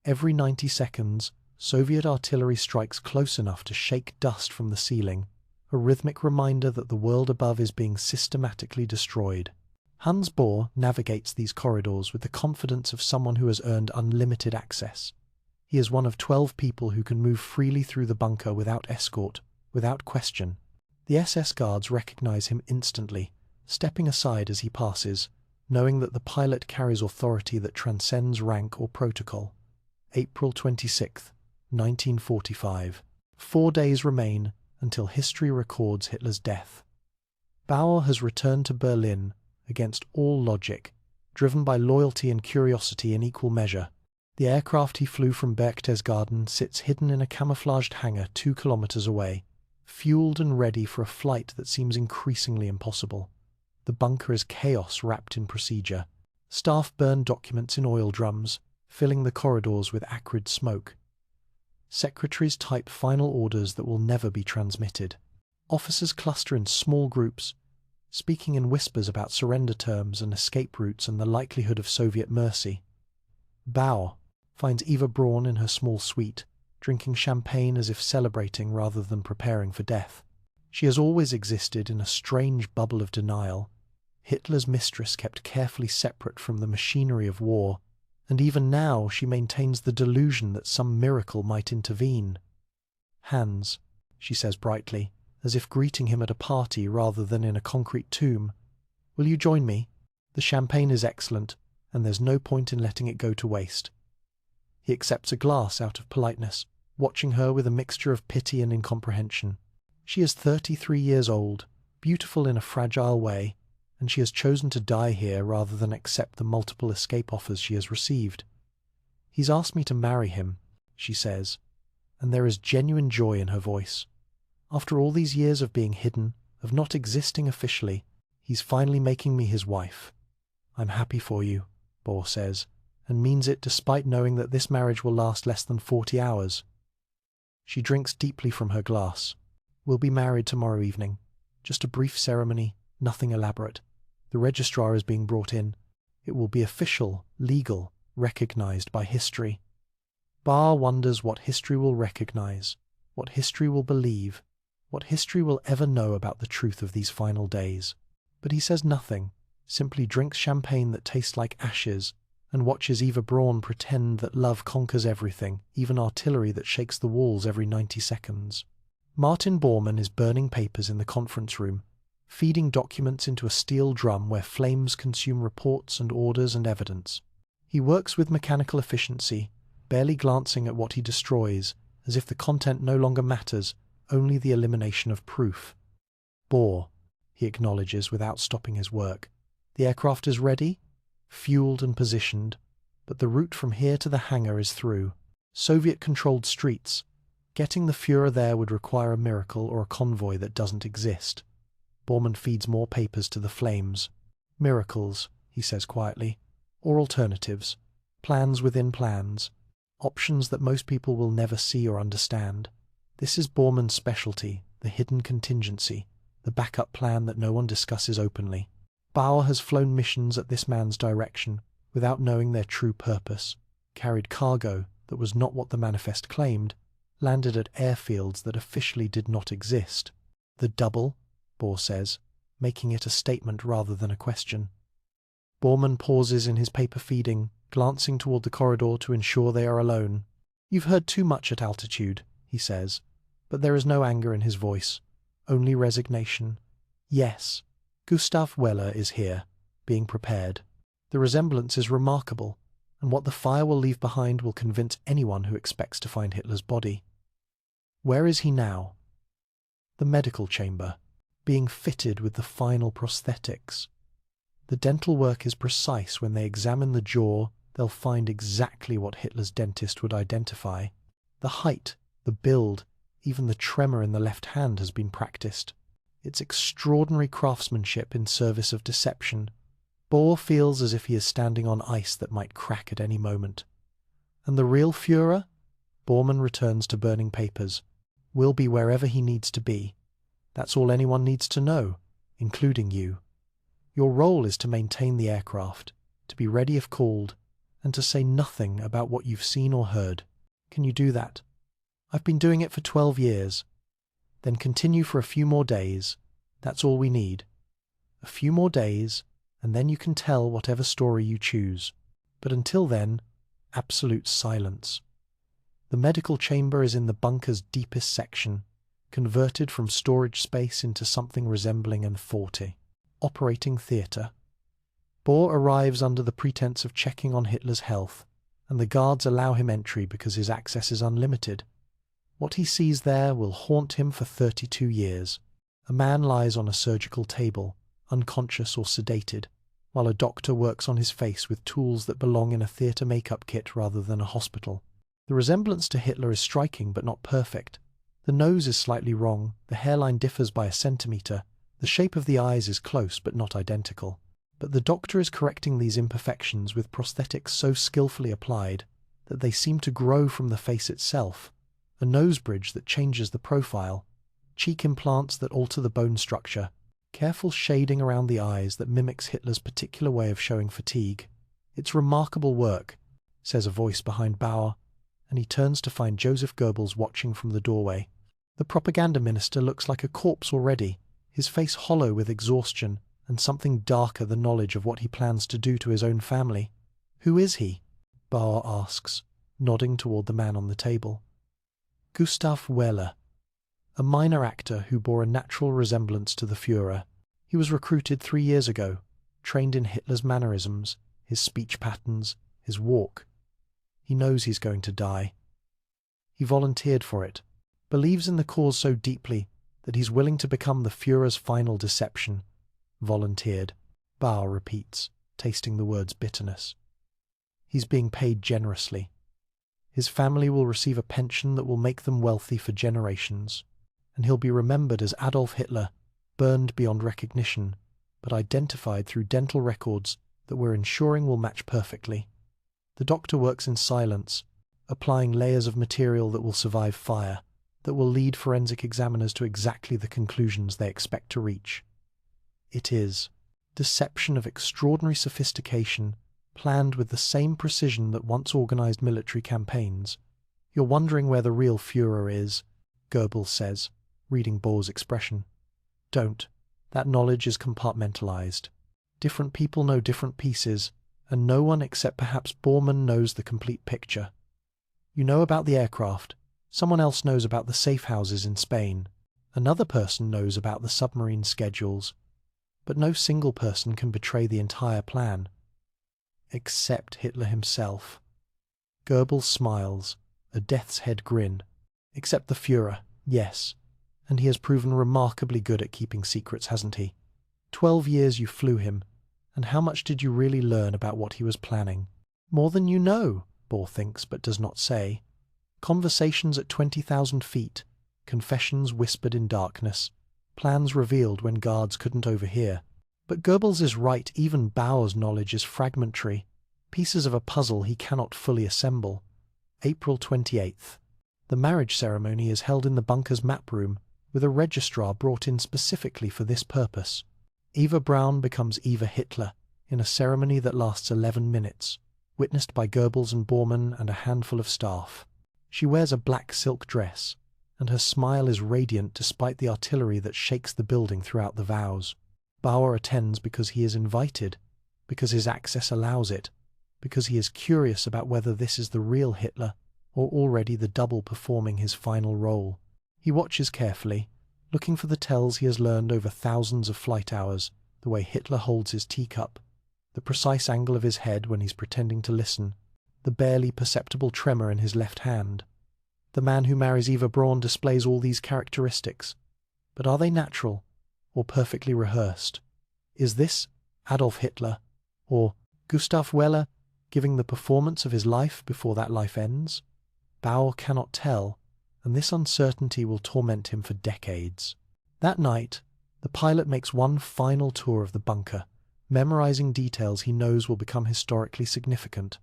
Every 90 seconds, Soviet artillery strikes close enough to shake dust from the ceiling, a rhythmic reminder that the world above is being systematically destroyed. Hans Baur navigates these corridors with the confidence of someone who has earned unlimited access. He is one of 12 people who can move freely through the bunker without escort, without question. The SS guards recognize him instantly, stepping aside as he passes, knowing that the pilot carries authority that transcends rank or protocol. April 26, 1945. 4 days remain until history records Hitler's death. Baur has returned to Berlin against all logic, driven by loyalty and curiosity in equal measure. The aircraft he flew from Berchtesgaden sits hidden in a camouflaged hangar 2 kilometers away, fueled and ready for a flight that seems increasingly impossible. The bunker is chaos wrapped in procedure. Staff burn documents in oil drums, filling the corridors with acrid smoke. Secretaries type final orders that will never be transmitted. Officers cluster in small groups, speaking in whispers about surrender terms and escape routes and the likelihood of Soviet mercy. Baur finds Eva Braun in her small suite, drinking champagne as if celebrating rather than preparing for death. She has always existed in a strange bubble of denial, Hitler's mistress kept carefully separate from the machinery of war, and even now she maintains the delusion that some miracle might intervene. "Hans," she says brightly, as if greeting him at a party rather than in a concrete tomb, "will you join me? The champagne is excellent, and there's no point in letting it go to waste." He accepts a glass out of politeness, watching her with a mixture of pity and incomprehension. She is 33 years old, beautiful in a fragile way, and she has chosen to die here rather than accept the multiple escape offers she has received. "He's asked me to marry him," she says, and there is genuine joy in her voice. "After all these years of being hidden, of not existing officially, he's finally making me his wife. I'm happy for you," Baur says, and means it despite knowing that this marriage will last less than 40 hours. She drinks deeply from her glass. "We'll be married tomorrow evening. Just a brief ceremony, nothing elaborate. The registrar is being brought in. It will be official, legal, recognized by history." Baur wonders what history will recognize, what history will believe, what history will ever know about the truth of these final days. But he says nothing, simply drinks champagne that tastes like ashes, and watches Eva Braun pretend that love conquers everything, even artillery that shakes the walls every 90 seconds. Martin Bormann is burning papers in the conference room, feeding documents into a steel drum where flames consume reports and orders and evidence. He works with mechanical efficiency, barely glancing at what he destroys, as if the content no longer matters, only the elimination of proof. "Baur," he acknowledges without stopping his work. "The aircraft is ready, fueled and positioned, but the route from here to the hangar is through Soviet-controlled streets. Getting the Führer there would require a miracle or a convoy that doesn't exist." Bormann feeds more papers to the flames. "Miracles," he says quietly, "or alternatives, plans within plans, options that most people will never see or understand. This is Bormann's specialty, the hidden contingency, the backup plan that no one discusses openly." Baur has flown missions at this man's direction, without knowing their true purpose, carried cargo that was not what the manifest claimed, landed at airfields that officially did not exist. "The double," Baur says, making it a statement rather than a question. Bormann pauses in his paper feeding, glancing toward the corridor to ensure they are alone. "You've heard too much at altitude," he says, but there is no anger in his voice, only resignation. "Yes, Gustav Weller is here, being prepared. The resemblance is remarkable, and what the fire will leave behind will convince anyone who expects to find Hitler's body." Where is he now? The medical chamber, being fitted with the final prosthetics. The dental work is precise. When they examine the jaw, they'll find exactly what Hitler's dentist would identify. The height, the build, even the tremor in the left hand has been practiced. It's extraordinary craftsmanship in service of deception. Baur feels as if he is standing on ice that might crack at any moment. And the real Führer? Bormann returns to burning papers. Will be wherever he needs to be. That's all anyone needs to know, including you. Your role is to maintain the aircraft, to be ready if called, and to say nothing about what you've seen or heard. Can you do that? I've been doing it for 12 years. Then continue for a few more days. That's all we need. A few more days, and then you can tell whatever story you choose. But until then, absolute silence. The medical chamber is in the bunker's deepest section, converted from storage space into something resembling an forte. Operating theatre. Baur arrives under the pretense of checking on Hitler's health, and the guards allow him entry because his access is unlimited. What he sees there will haunt him for 32 years. A man lies on a surgical table, unconscious or sedated, while a doctor works on his face with tools that belong in a theatre makeup kit rather than a hospital. The resemblance to Hitler is striking but not perfect. The nose is slightly wrong, the hairline differs by a centimetre, the shape of the eyes is close but not identical. But the doctor is correcting these imperfections with prosthetics so skillfully applied that they seem to grow from the face itself. A nose bridge that changes the profile, cheek implants that alter the bone structure, careful shading around the eyes that mimics Hitler's particular way of showing fatigue. It's remarkable work, says a voice behind Baur, and he turns to find Joseph Goebbels watching from the doorway. The propaganda minister looks like a corpse already, his face hollow with exhaustion and something darker than knowledge of what he plans to do to his own family. "Who is he?" Baur asks, nodding toward the man on the table. "Gustav Weller, a minor actor who bore a natural resemblance to the Führer. He was recruited 3 years ago, trained in Hitler's mannerisms, his speech patterns, his walk. He knows he's going to die. He volunteered for it, believes in the cause so deeply that he's willing to become the Führer's final deception." Volunteered, Baur repeats, tasting the word's bitterness. "He's being paid generously. His family will receive a pension that will make them wealthy for generations, and he'll be remembered as Adolf Hitler, burned beyond recognition, but identified through dental records that we're ensuring will match perfectly." The doctor works in silence, applying layers of material that will survive fire, that will lead forensic examiners to exactly the conclusions they expect to reach. It is deception of extraordinary sophistication, planned with the same precision that once organized military campaigns. "You're wondering where the real Führer is," Goebbels says, reading Baur's expression. "Don't. That knowledge is compartmentalized. Different people know different pieces, and no one except perhaps Bormann knows the complete picture. You know about the aircraft. Someone else knows about the safe houses in Spain. Another person knows about the submarine schedules. But no single person can betray the entire plan. Except Hitler himself." Goebbels smiles, a death's head grin. "Except the Führer, yes. And he has proven remarkably good at keeping secrets, hasn't he? 12 years you flew him, and how much did you really learn about what he was planning?" "More than you know," Baur thinks but does not say. Conversations at 20,000 feet, confessions whispered in darkness, plans revealed when guards couldn't overhear. But Goebbels is right, even Baur's knowledge is fragmentary, pieces of a puzzle he cannot fully assemble. April 28th. The marriage ceremony is held in the bunker's map room, with a registrar brought in specifically for this purpose. Eva Braun becomes Eva Hitler, in a ceremony that lasts 11 minutes, witnessed by Goebbels and Bormann and a handful of staff. She wears a black silk dress, and her smile is radiant despite the artillery that shakes the building throughout the vows. Baur attends because he is invited, because his access allows it, because he is curious about whether this is the real Hitler or already the double performing his final role. He watches carefully, looking for the tells he has learned over thousands of flight hours, the way Hitler holds his teacup, the precise angle of his head when he's pretending to listen, the barely perceptible tremor in his left hand. The man who marries Eva Braun displays all these characteristics. But are they natural or perfectly rehearsed? Is this Adolf Hitler or Gustav Weller giving the performance of his life before that life ends? Baur cannot tell, and this uncertainty will torment him for decades. That night, the pilot makes one final tour of the bunker, memorizing details he knows will become historically significant.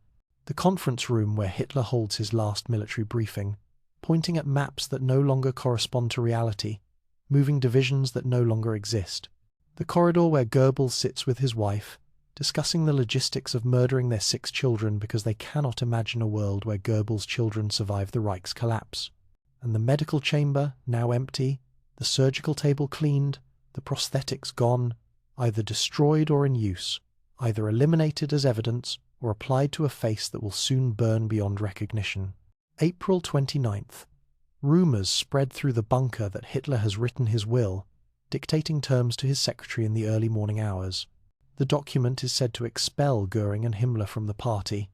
The conference room where Hitler holds his last military briefing, pointing at maps that no longer correspond to reality, moving divisions that no longer exist. The corridor where Goebbels sits with his wife, discussing the logistics of murdering their 6 children because they cannot imagine a world where Goebbels' children survive the Reich's collapse. And the medical chamber, now empty, the surgical table cleaned, the prosthetics gone, either destroyed or in use, either eliminated as evidence or applied to a face that will soon burn beyond recognition. April 29th. Rumours spread through the bunker that Hitler has written his will, dictating terms to his secretary in the early morning hours. The document is said to expel Göring and Himmler from the party,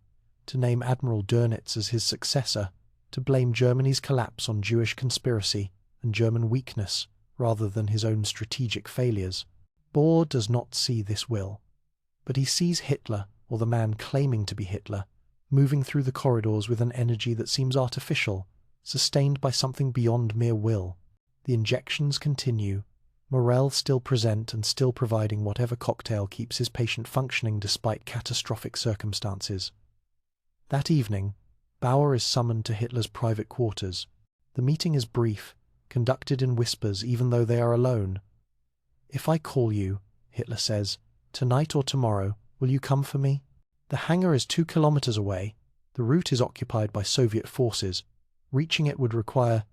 to name Admiral Dönitz as his successor, to blame Germany's collapse on Jewish conspiracy and German weakness rather than his own strategic failures. Baur does not see this will, but he sees Hitler, or the man claiming to be Hitler, moving through the corridors with an energy that seems artificial, sustained by something beyond mere will. The injections continue, Morel still present and still providing whatever cocktail keeps his patient functioning despite catastrophic circumstances. That evening, Baur is summoned to Hitler's private quarters. The meeting is brief, conducted in whispers even though they are alone. "If I call you," Hitler says, "tonight or tomorrow, will you come for me? The hangar is 2 kilometers away. The route is occupied by Soviet forces. Reaching it would require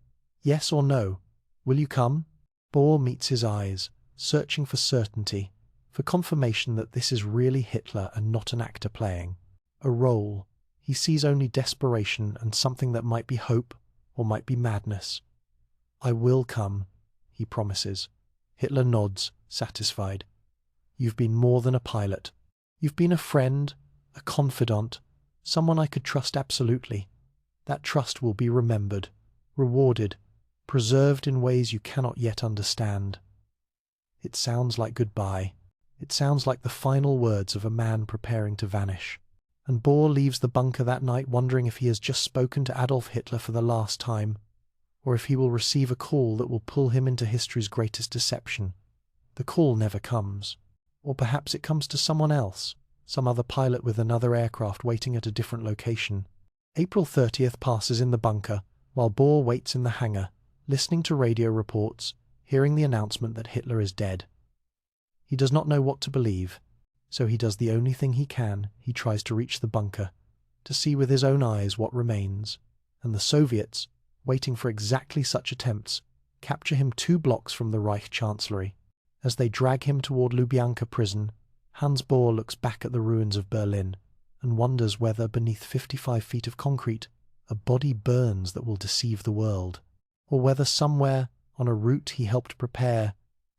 yes or no, Will you come? Baur meets his eyes, searching for certainty, for confirmation that this is really Hitler and not an actor playing a role. He sees only desperation and something that might be hope or might be madness. I will come, he promises. Hitler nods, satisfied. You've been more than a pilot. You've been a friend, a confidant, someone I could trust absolutely. That trust will be remembered, rewarded, preserved in ways you cannot yet understand. It sounds like goodbye. It sounds like the final words of a man preparing to vanish. And Baur leaves the bunker that night wondering if he has just spoken to Adolf Hitler for the last time, or if he will receive a call that will pull him into history's greatest deception. The call never comes. Or perhaps it comes to someone else, some other pilot with another aircraft waiting at a different location. April 30th passes in the bunker, while Baur waits in the hangar, listening to radio reports, hearing the announcement that Hitler is dead. He does not know what to believe, so he does the only thing he can. He tries to reach the bunker, to see with his own eyes what remains, and the Soviets, waiting for exactly such attempts, capture him 2 blocks from the Reich Chancellery. As they drag him toward Lubyanka prison, Hans Baur looks back at the ruins of Berlin and wonders whether, beneath 55 feet of concrete, a body burns that will deceive the world, or whether somewhere, on a route he helped prepare,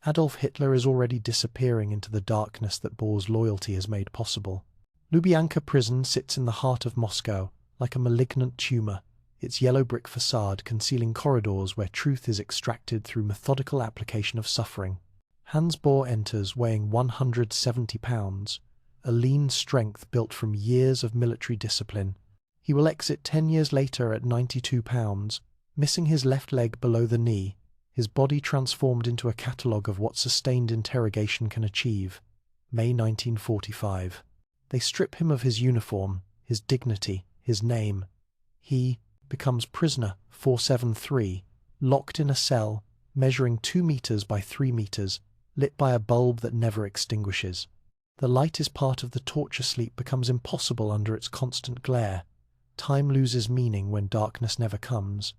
Adolf Hitler is already disappearing into the darkness that Baur's loyalty has made possible. Lubyanka prison sits in the heart of Moscow, like a malignant tumor, its yellow brick facade concealing corridors where truth is extracted through methodical application of suffering. Hans Baur enters weighing 170 pounds, a lean strength built from years of military discipline. He will exit 10 years later at 92 pounds, missing his left leg below the knee, his body transformed into a catalogue of what sustained interrogation can achieve. May 1945. They strip him of his uniform, his dignity, his name. He becomes prisoner 473, locked in a cell, measuring 2 meters by 3 meters, lit by a bulb that never extinguishes. The lightest part of the torture sleep becomes impossible under its constant glare. Time loses meaning when darkness never comes,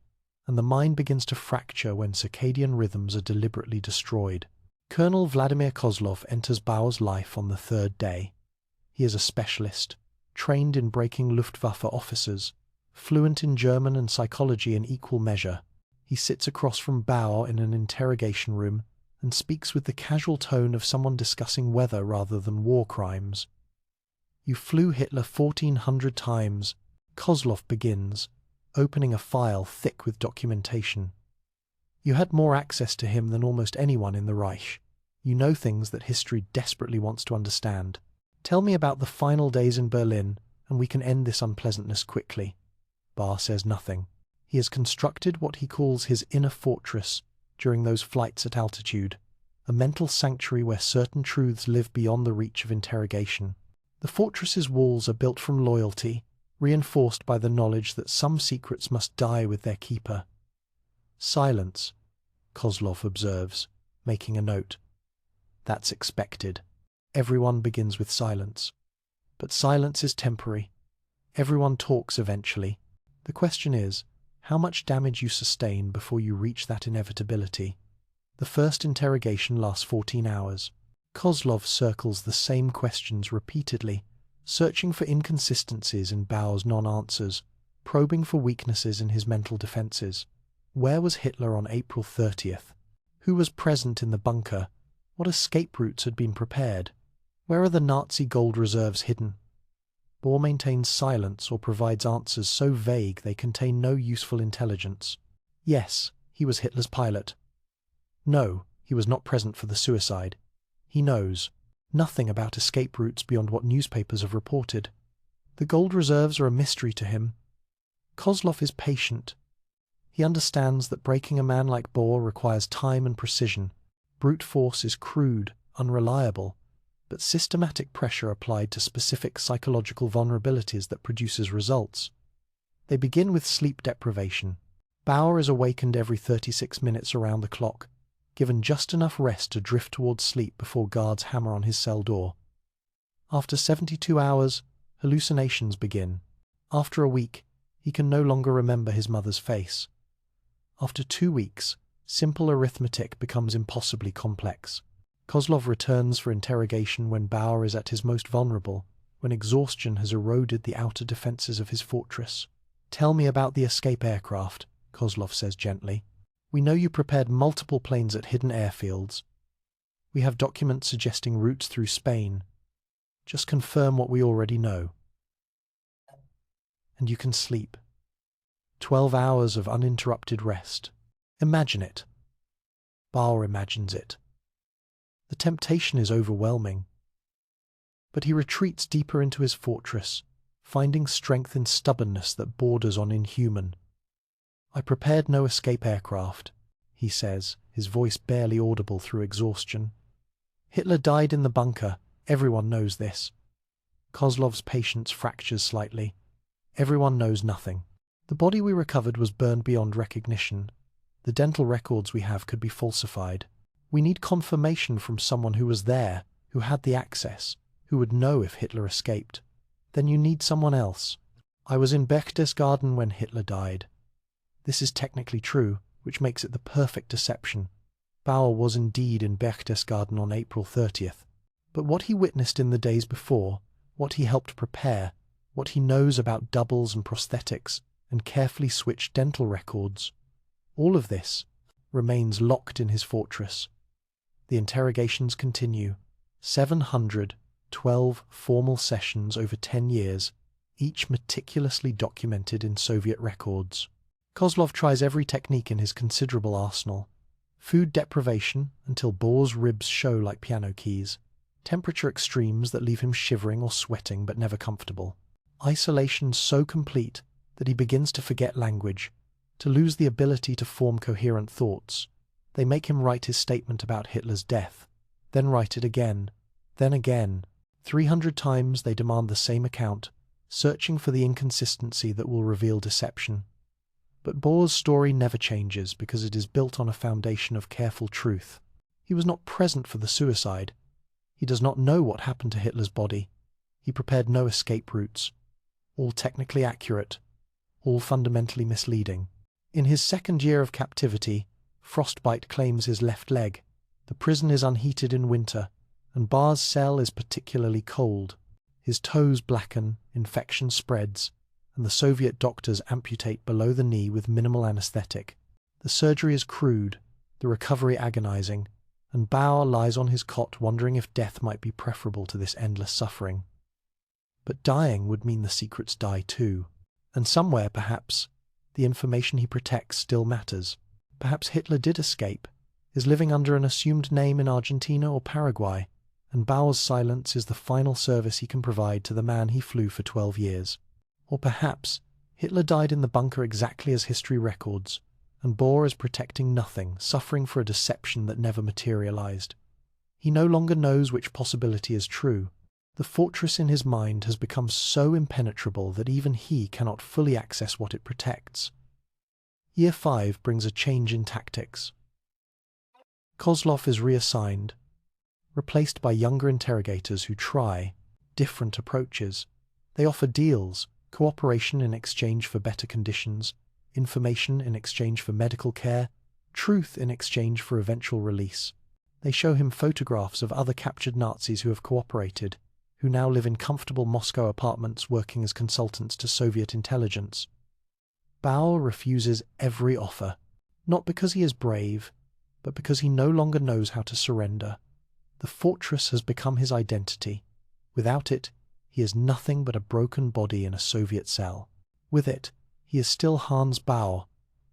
and the mind begins to fracture when circadian rhythms are deliberately destroyed. Colonel Vladimir Kozlov enters Baur's life on the 3rd day. He is a specialist, trained in breaking Luftwaffe officers, fluent in German and psychology in equal measure. He sits across from Baur in an interrogation room and speaks with the casual tone of someone discussing weather rather than war crimes. You flew Hitler 1,400 times, Kozlov begins, opening a file thick with documentation. You had more access to him than almost anyone in the Reich. You know things that history desperately wants to understand. Tell me about the final days in Berlin, and we can end this unpleasantness quickly. Baur says nothing. He has constructed what he calls his inner fortress during those flights at altitude, a mental sanctuary where certain truths live beyond the reach of interrogation. The fortress's walls are built from loyalty, reinforced by the knowledge that some secrets must die with their keeper. Silence, Kozlov observes, making a note. That's expected. Everyone begins with silence. But silence is temporary. Everyone talks eventually. The question is, how much damage you sustain before you reach that inevitability. The first interrogation lasts 14 hours. Kozlov circles the same questions repeatedly, searching for inconsistencies in Baur's non-answers, probing for weaknesses in his mental defenses. Where was Hitler on April 30th? Who was present in the bunker? What escape routes had been prepared? Where are the Nazi gold reserves hidden? Baur maintains silence or provides answers so vague they contain no useful intelligence. Yes, he was Hitler's pilot. No, he was not present for the suicide. He knows nothing about escape routes beyond what newspapers have reported. The gold reserves are a mystery to him. Kozlov is patient. He understands that breaking a man like Baur requires time and precision. Brute force is crude, unreliable, but systematic pressure applied to specific psychological vulnerabilities that produces results. They begin with sleep deprivation. Baur is awakened every 36 minutes around the clock, given just enough rest to drift towards sleep before guards hammer on his cell door. After 72 hours, hallucinations begin. After a week, he can no longer remember his mother's face. After 2 weeks, Simple arithmetic becomes impossibly complex. Kozlov returns for interrogation when Baur is at his most vulnerable, when exhaustion has eroded the outer defenses of his fortress. "Tell me about the escape aircraft," Kozlov says gently. "We know you prepared multiple planes at hidden airfields. We have documents suggesting routes through Spain. Just confirm what we already know. And you can sleep. 12 hours of uninterrupted rest. Imagine it." Baur imagines it. The temptation is overwhelming. But he retreats deeper into his fortress, finding strength in stubbornness that borders on inhuman. "I prepared no escape aircraft," he says, his voice barely audible through exhaustion. "Hitler died in the bunker. Everyone knows this." Kozlov's patience fractures slightly. Everyone knows nothing. "The body we recovered was burned beyond recognition. The dental records we have could be falsified. We need confirmation from someone who was there, who had the access, who would know if Hitler escaped. Then you need someone else. I was in Berchtesgaden when Hitler died." This is technically true, which makes it the perfect deception. Baur was indeed in Berchtesgaden on April 30th. But what he witnessed in the days before, what he helped prepare, what he knows about doubles and prosthetics and carefully switched dental records, all of this remains locked in his fortress. The interrogations continue. 712 formal sessions over 10 years, each meticulously documented in Soviet records. Kozlov tries every technique in his considerable arsenal. Food deprivation until Baur's ribs show like piano keys. Temperature extremes that leave him shivering or sweating but never comfortable. Isolation so complete that he begins to forget language, to lose the ability to form coherent thoughts. They make him write his statement about Hitler's death, then write it again, then again. 300 times they demand the same account, searching for the inconsistency that will reveal deception. But Baur's story never changes because it is built on a foundation of careful truth. He was not present for the suicide. He does not know what happened to Hitler's body. He prepared no escape routes. All technically accurate, all fundamentally misleading. In his second year of captivity, frostbite claims his left leg. The prison is unheated in winter, and Baur's cell is particularly cold. His toes blacken, infection spreads, and the Soviet doctors amputate below the knee with minimal anesthetic. The surgery is crude, the recovery agonizing, and Baur lies on his cot wondering if death might be preferable to this endless suffering. But dying would mean the secrets die too. And somewhere, perhaps, the information he protects still matters. Perhaps Hitler did escape, is living under an assumed name in Argentina or Paraguay, and Baur's silence is the final service he can provide to the man he flew for 12 years. Or perhaps Hitler died in the bunker exactly as history records, and Baur is protecting nothing, suffering for a deception that never materialized. He no longer knows which possibility is true. The fortress in his mind has become so impenetrable that even he cannot fully access what it protects. Year 5 brings a change in tactics. Kozlov is reassigned, replaced by younger interrogators who try different approaches. They offer deals, cooperation in exchange for better conditions, information in exchange for medical care, truth in exchange for eventual release. They show him photographs of other captured Nazis who have cooperated, who now live in comfortable Moscow apartments working as consultants to Soviet intelligence. Baur refuses every offer, not because he is brave, but because he no longer knows how to surrender. The fortress has become his identity. Without it, he is nothing but a broken body in a Soviet cell. With it, he is still Hans Baur,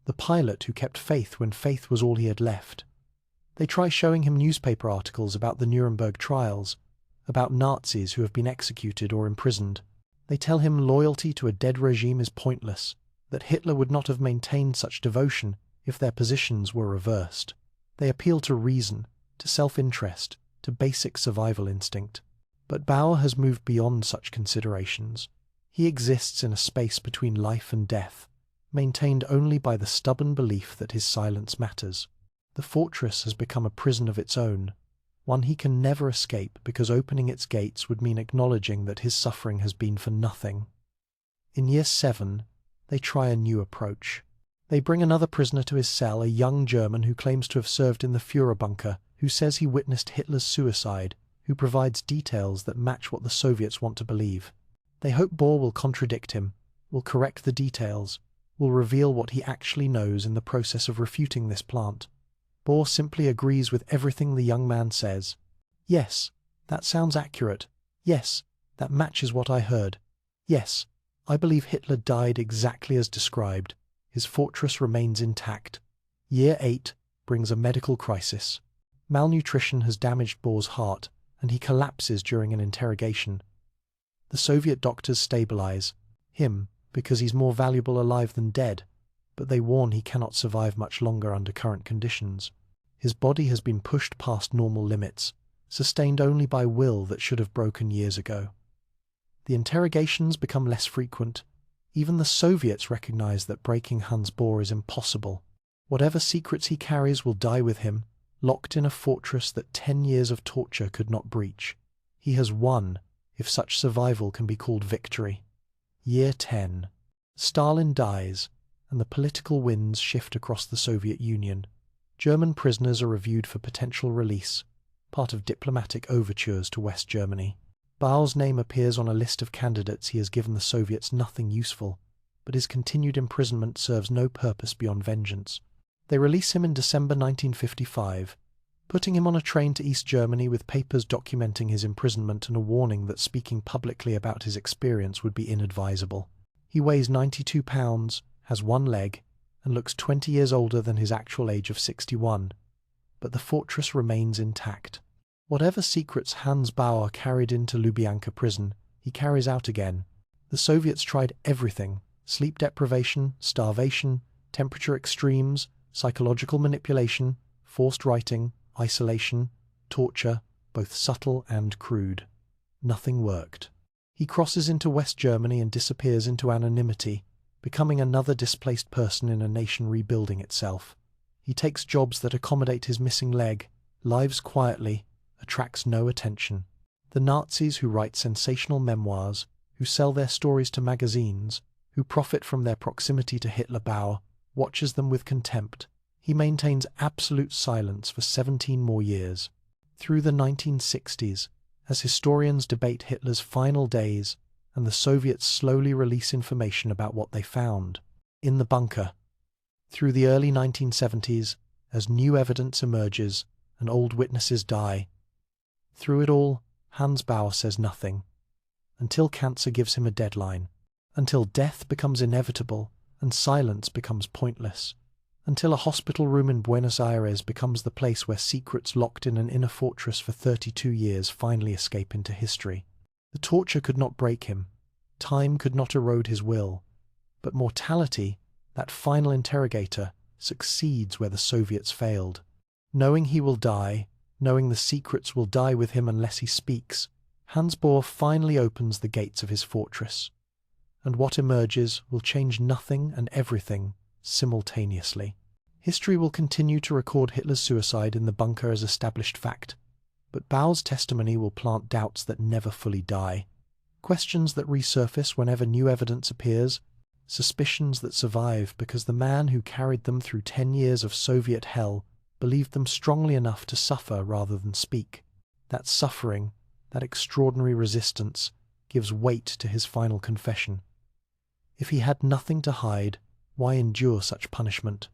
the pilot who kept faith when faith was all he had left. They try showing him newspaper articles about the Nuremberg trials, about Nazis who have been executed or imprisoned. They tell him loyalty to a dead regime is pointless, that Hitler would not have maintained such devotion if their positions were reversed. They appeal to reason, to self-interest, to basic survival instinct. But Baur has moved beyond such considerations. He exists in a space between life and death, maintained only by the stubborn belief that his silence matters. The fortress has become a prison of its own, one he can never escape because opening its gates would mean acknowledging that his suffering has been for nothing. In year 7, they try a new approach. They bring another prisoner to his cell, a young German who claims to have served in the Führerbunker, who says he witnessed Hitler's suicide, who provides details that match what the Soviets want to believe. They hope Baur will contradict him, will correct the details, will reveal what he actually knows in the process of refuting this plant. Baur simply agrees with everything the young man says. Yes, that sounds accurate. Yes, that matches what I heard. Yes, I believe Hitler died exactly as described. His fortress remains intact. Year 8 brings a medical crisis. Malnutrition has damaged Baur's heart, and he collapses during an interrogation. The Soviet doctors stabilize him because he's more valuable alive than dead, but they warn he cannot survive much longer under current conditions. His body has been pushed past normal limits, sustained only by will that should have broken years ago. The interrogations become less frequent. Even the Soviets recognize that breaking Hans Baur is impossible. Whatever secrets he carries will die with him, locked in a fortress that 10 years of torture could not breach. He has won, if such survival can be called victory. Year 10. Stalin dies, and the political winds shift across the Soviet Union. German prisoners are reviewed for potential release, part of diplomatic overtures to West Germany. Baur's name appears on a list of candidates. He has given the Soviets nothing useful, but his continued imprisonment serves no purpose beyond vengeance. They release him in December 1955, putting him on a train to East Germany with papers documenting his imprisonment and a warning that speaking publicly about his experience would be inadvisable. He weighs 92 pounds, has one leg, and looks 20 years older than his actual age of 61. But the fortress remains intact. Whatever secrets Hans Baur carried into Lubyanka prison, he carries out again. The Soviets tried everything: sleep deprivation, starvation, temperature extremes, psychological manipulation, forced writing, isolation, torture, both subtle and crude. Nothing worked. He crosses into West Germany and disappears into anonymity, becoming another displaced person in a nation rebuilding itself. He takes jobs that accommodate his missing leg, lives quietly, attracts no attention. The Nazis who write sensational memoirs, who sell their stories to magazines, who profit from their proximity to Hitler, Baur watches them with contempt. He maintains absolute silence for 17 more years. Through the 1960s, as historians debate Hitler's final days and the Soviets slowly release information about what they found in the bunker. Through the early 1970s, as new evidence emerges and old witnesses die. Through it all, Hans Baur says nothing, until cancer gives him a deadline, until death becomes inevitable and silence becomes pointless, until a hospital room in Buenos Aires becomes the place where secrets locked in an inner fortress for 32 years finally escape into history. The torture could not break him, time could not erode his will, but mortality, that final interrogator, succeeds where the Soviets failed. Knowing he will die, knowing the secrets will die with him unless he speaks, Hans Baur finally opens the gates of his fortress. And what emerges will change nothing and everything simultaneously. History will continue to record Hitler's suicide in the bunker as established fact, but Baur's testimony will plant doubts that never fully die, questions that resurface whenever new evidence appears, suspicions that survive because the man who carried them through 10 years of Soviet hell believed them strongly enough to suffer rather than speak. That suffering, that extraordinary resistance, gives weight to his final confession. If he had nothing to hide, why endure such punishment?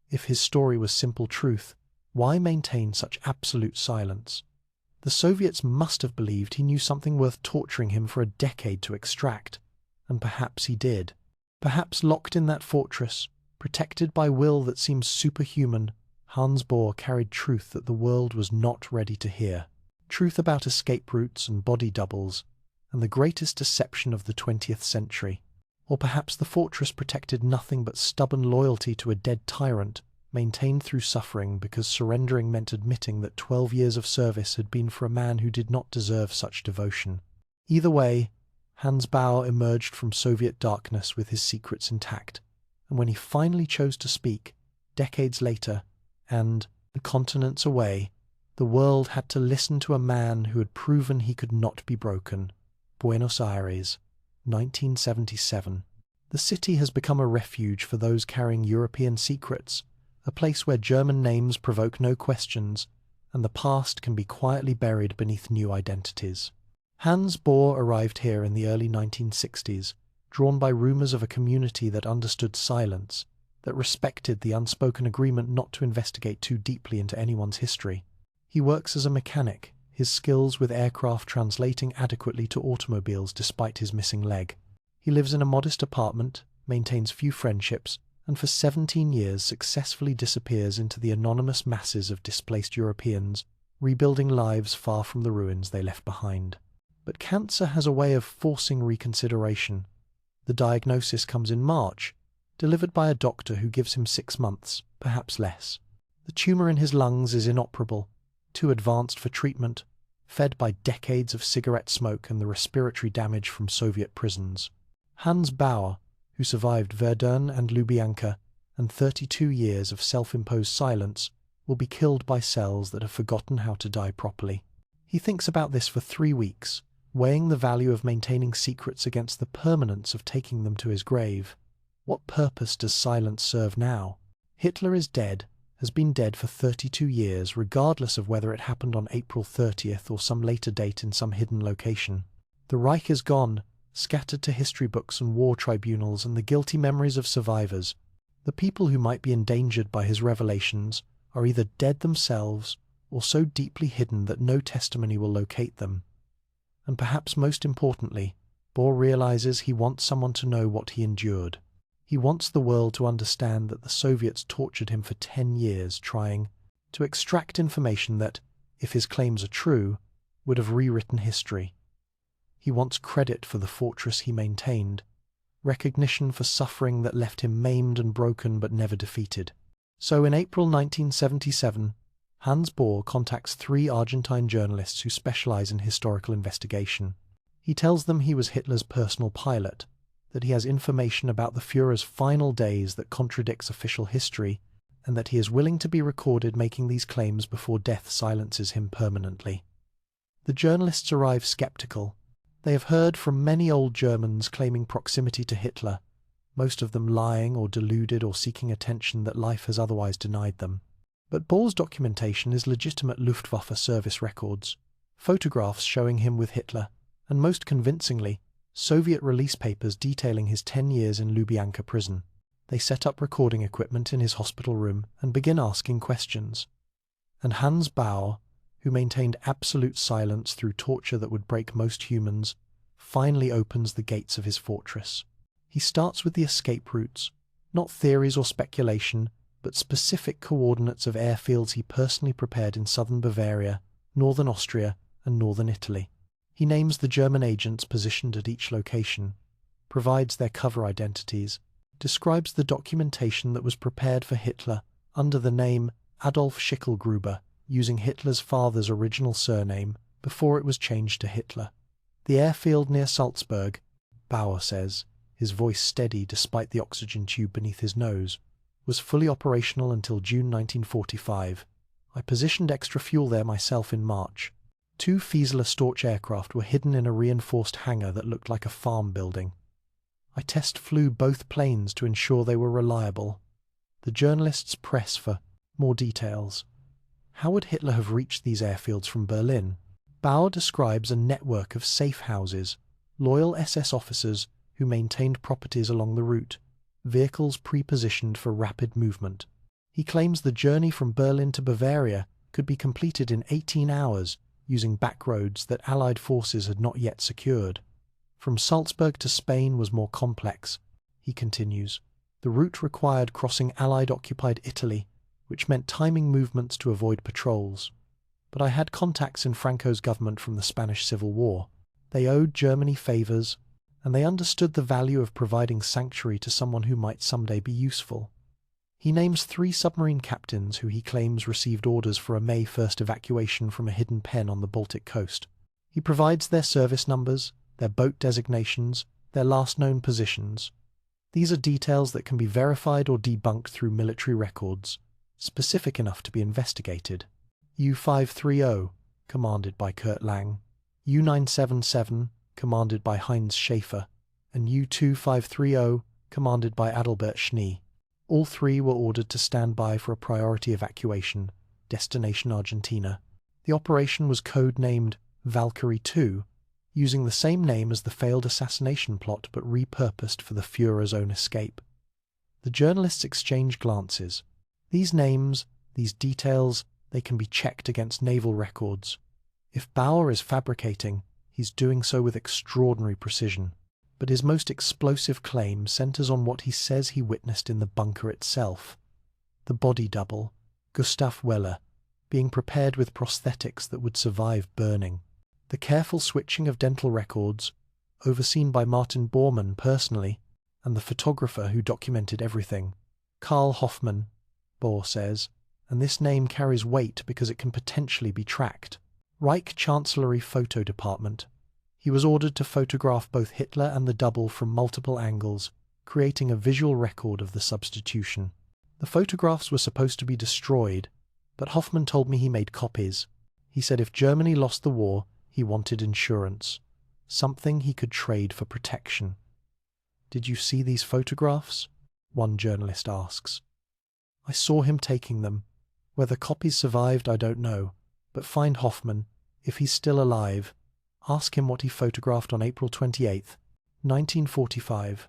If his story was simple truth, why maintain such absolute silence? The Soviets must have believed he knew something worth torturing him for a decade to extract, and perhaps he did. Perhaps locked in that fortress, protected by will that seems superhuman, Hans Baur carried truth that the world was not ready to hear. Truth about escape routes and body doubles, and the greatest deception of the 20th century. Or perhaps the fortress protected nothing but stubborn loyalty to a dead tyrant, maintained through suffering because surrendering meant admitting that 12 years of service had been for a man who did not deserve such devotion. Either way, Hans Baur emerged from Soviet darkness with his secrets intact, and when he finally chose to speak, decades later, and continents away, the world had to listen to a man who had proven he could not be broken. Buenos Aires, 1977. The city has become a refuge for those carrying European secrets, a place where German names provoke no questions, and the past can be quietly buried beneath new identities. Hans Baur arrived here in the early 1960s, drawn by rumours of a community that understood silence, that respected the unspoken agreement not to investigate too deeply into anyone's history. He works as a mechanic, his skills with aircraft translating adequately to automobiles despite his missing leg. He lives in a modest apartment, maintains few friendships, and for 17 years successfully disappears into the anonymous masses of displaced Europeans, rebuilding lives far from the ruins they left behind. But cancer has a way of forcing reconsideration. The diagnosis comes in March, delivered by a doctor who gives him 6 months, perhaps less. The tumour in his lungs is inoperable, too advanced for treatment, fed by decades of cigarette smoke and the respiratory damage from Soviet prisons. Hans Baur, who survived Verdun and Lubyanka and 32 years of self-imposed silence, will be killed by cells that have forgotten how to die properly. He thinks about this for 3 weeks, weighing the value of maintaining secrets against the permanence of taking them to his grave. What purpose does silence serve now? Hitler is dead, has been dead for 32 years, regardless of whether it happened on April 30th or some later date in some hidden location. The Reich is gone, scattered to history books and war tribunals and the guilty memories of survivors. The people who might be endangered by his revelations are either dead themselves or so deeply hidden that no testimony will locate them. And perhaps most importantly, Baur realizes he wants someone to know what he endured. He wants the world to understand that the Soviets tortured him for 10 years trying to extract information that, if his claims are true, would have rewritten history. He wants credit for the fortress he maintained, recognition for suffering that left him maimed and broken but never defeated. So in April 1977, Hans Baur contacts 3 Argentine journalists who specialize in historical investigation. He tells them he was Hitler's personal pilot, that he has information about the Führer's final days that contradicts official history, and that he is willing to be recorded making these claims before death silences him permanently. The journalists arrive skeptical. They have heard from many old Germans claiming proximity to Hitler, most of them lying or deluded or seeking attention that life has otherwise denied them. But Baur's documentation is legitimate Luftwaffe service records, photographs showing him with Hitler, and most convincingly, Soviet release papers detailing his 10 years in Lubyanka prison. They set up recording equipment in his hospital room and begin asking questions. And Hans Baur, who maintained absolute silence through torture that would break most humans, finally opens the gates of his fortress. He starts with the escape routes, not theories or speculation, but specific coordinates of airfields he personally prepared in southern Bavaria, northern Austria, and northern Italy. He names the German agents positioned at each location, provides their cover identities, describes the documentation that was prepared for Hitler under the name Adolf Schicklgruber, using Hitler's father's original surname before it was changed to Hitler. The airfield near Salzburg, Baur says, his voice steady despite the oxygen tube beneath his nose, was fully operational until June 1945. I positioned extra fuel there myself in March. 2 Fieseler Storch aircraft were hidden in a reinforced hangar that looked like a farm building. I test flew both planes to ensure they were reliable. The journalists press for more details. How would Hitler have reached these airfields from Berlin? Baur describes a network of safe houses, loyal SS officers who maintained properties along the route, vehicles pre-positioned for rapid movement. He claims the journey from Berlin to Bavaria could be completed in 18 hours using back roads that Allied forces had not yet secured. From Salzburg to Spain was more complex, he continues. The route required crossing Allied-occupied Italy, which meant timing movements to avoid patrols. But I had contacts in Franco's government from the Spanish Civil War. They owed Germany favours, and they understood the value of providing sanctuary to someone who might someday be useful. He names 3 submarine captains who he claims received orders for a May 1st evacuation from a hidden pen on the Baltic coast. He provides their service numbers, their boat designations, their last known positions. These are details that can be verified or debunked through military records, specific enough to be investigated. U-530, commanded by Kurt Lang, U-977, commanded by Heinz Schaefer, and U-2530, commanded by Adalbert Schnee. All three were ordered to stand by for a priority evacuation, destination Argentina. The operation was code-named Valkyrie II, using the same name as the failed assassination plot but repurposed for the Führer's own escape. The journalists exchanged glances. These names, these details, they can be checked against naval records. If Baur is fabricating, he's doing so with extraordinary precision. But his most explosive claim centers on what he says he witnessed in the bunker itself. The body double, Gustav Weller, being prepared with prosthetics that would survive burning. The careful switching of dental records, overseen by Martin Bormann personally, and the photographer who documented everything, Karl Hoffmann, Baur says, and this name carries weight because it can potentially be tracked. Reich Chancellery Photo Department. He was ordered to photograph both Hitler and the double from multiple angles, creating a visual record of the substitution. The photographs were supposed to be destroyed, but Hoffmann told me he made copies. He said if Germany lost the war, he wanted insurance, something he could trade for protection. "Did you see these photographs?" one journalist asks. "I saw him taking them. Whether copies survived, I don't know, but find Hoffmann, if he's still alive. Ask him what he photographed on April 28, 1945.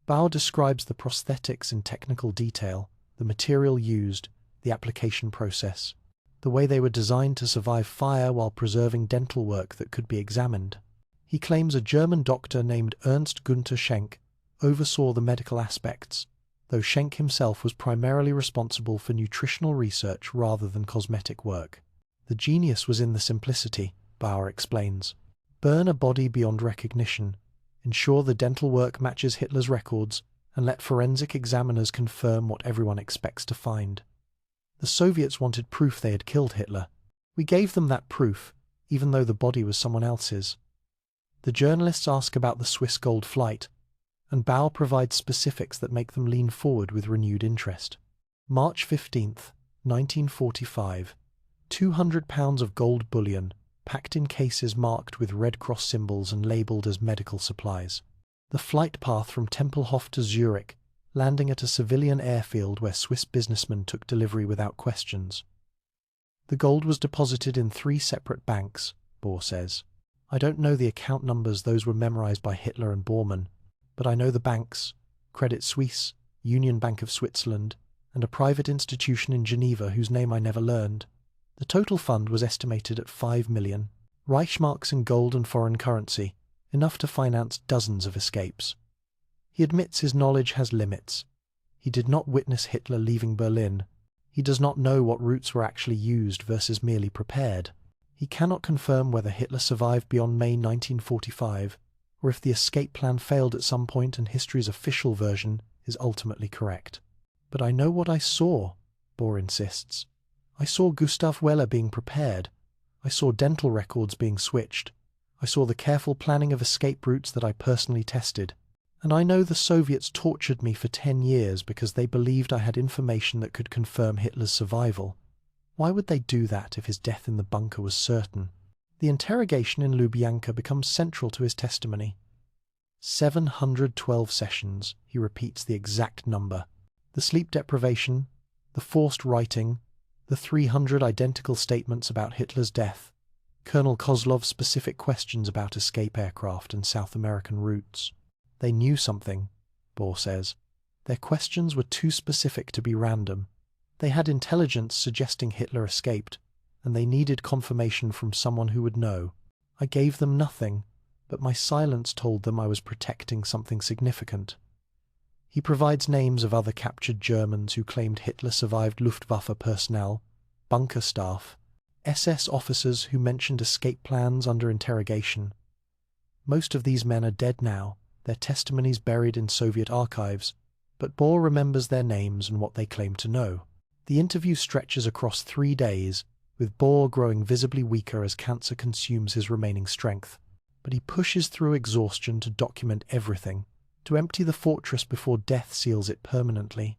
Baur describes the prosthetics in technical detail, the material used, the application process, the way they were designed to survive fire while preserving dental work that could be examined. He claims a German doctor named Ernst Günther Schenk oversaw the medical aspects, though Schenk himself was primarily responsible for nutritional research rather than cosmetic work. The genius was in the simplicity, Baur explains. Burn a body beyond recognition, ensure the dental work matches Hitler's records, and let forensic examiners confirm what everyone expects to find. The Soviets wanted proof they had killed Hitler. We gave them that proof, even though the body was someone else's. The journalists ask about the Swiss gold flight, and Baur provides specifics that make them lean forward with renewed interest. March 15, 1945. 200 pounds of gold bullion, packed in cases marked with Red Cross symbols and labelled as medical supplies. The flight path from Tempelhof to Zurich, landing at a civilian airfield where Swiss businessmen took delivery without questions. The gold was deposited in 3 separate banks, Baur says. I don't know the account numbers, those were memorized by Hitler and Bormann, but I know the banks, Credit Suisse, Union Bank of Switzerland, and a private institution in Geneva whose name I never learned. The total fund was estimated at 5 million, Reichsmarks in gold and foreign currency, enough to finance dozens of escapes. He admits his knowledge has limits. He did not witness Hitler leaving Berlin. He does not know what routes were actually used versus merely prepared. He cannot confirm whether Hitler survived beyond May 1945, or if the escape plan failed at some point and history's official version is ultimately correct. But I know what I saw, Baur insists. I saw Gustav Weller being prepared. I saw dental records being switched. I saw the careful planning of escape routes that I personally tested. And I know the Soviets tortured me for 10 years because they believed I had information that could confirm Hitler's survival. Why would they do that if his death in the bunker was certain? The interrogation in Lubyanka becomes central to his testimony. 712 sessions, he repeats the exact number. The sleep deprivation, the forced writing, the 300 identical statements about Hitler's death, Colonel Kozlov's specific questions about escape aircraft and South American routes. They knew something, Baur says. Their questions were too specific to be random. They had intelligence suggesting Hitler escaped, and they needed confirmation from someone who would know. I gave them nothing, but my silence told them I was protecting something significant. He provides names of other captured Germans who claimed Hitler survived Luftwaffe personnel, bunker staff, SS officers who mentioned escape plans under interrogation. Most of these men are dead now, their testimonies buried in Soviet archives, but Baur remembers their names and what they claim to know. The interview stretches across 3 days, with Baur growing visibly weaker as cancer consumes his remaining strength. But he pushes through exhaustion to document everything, to empty the fortress before death seals it permanently.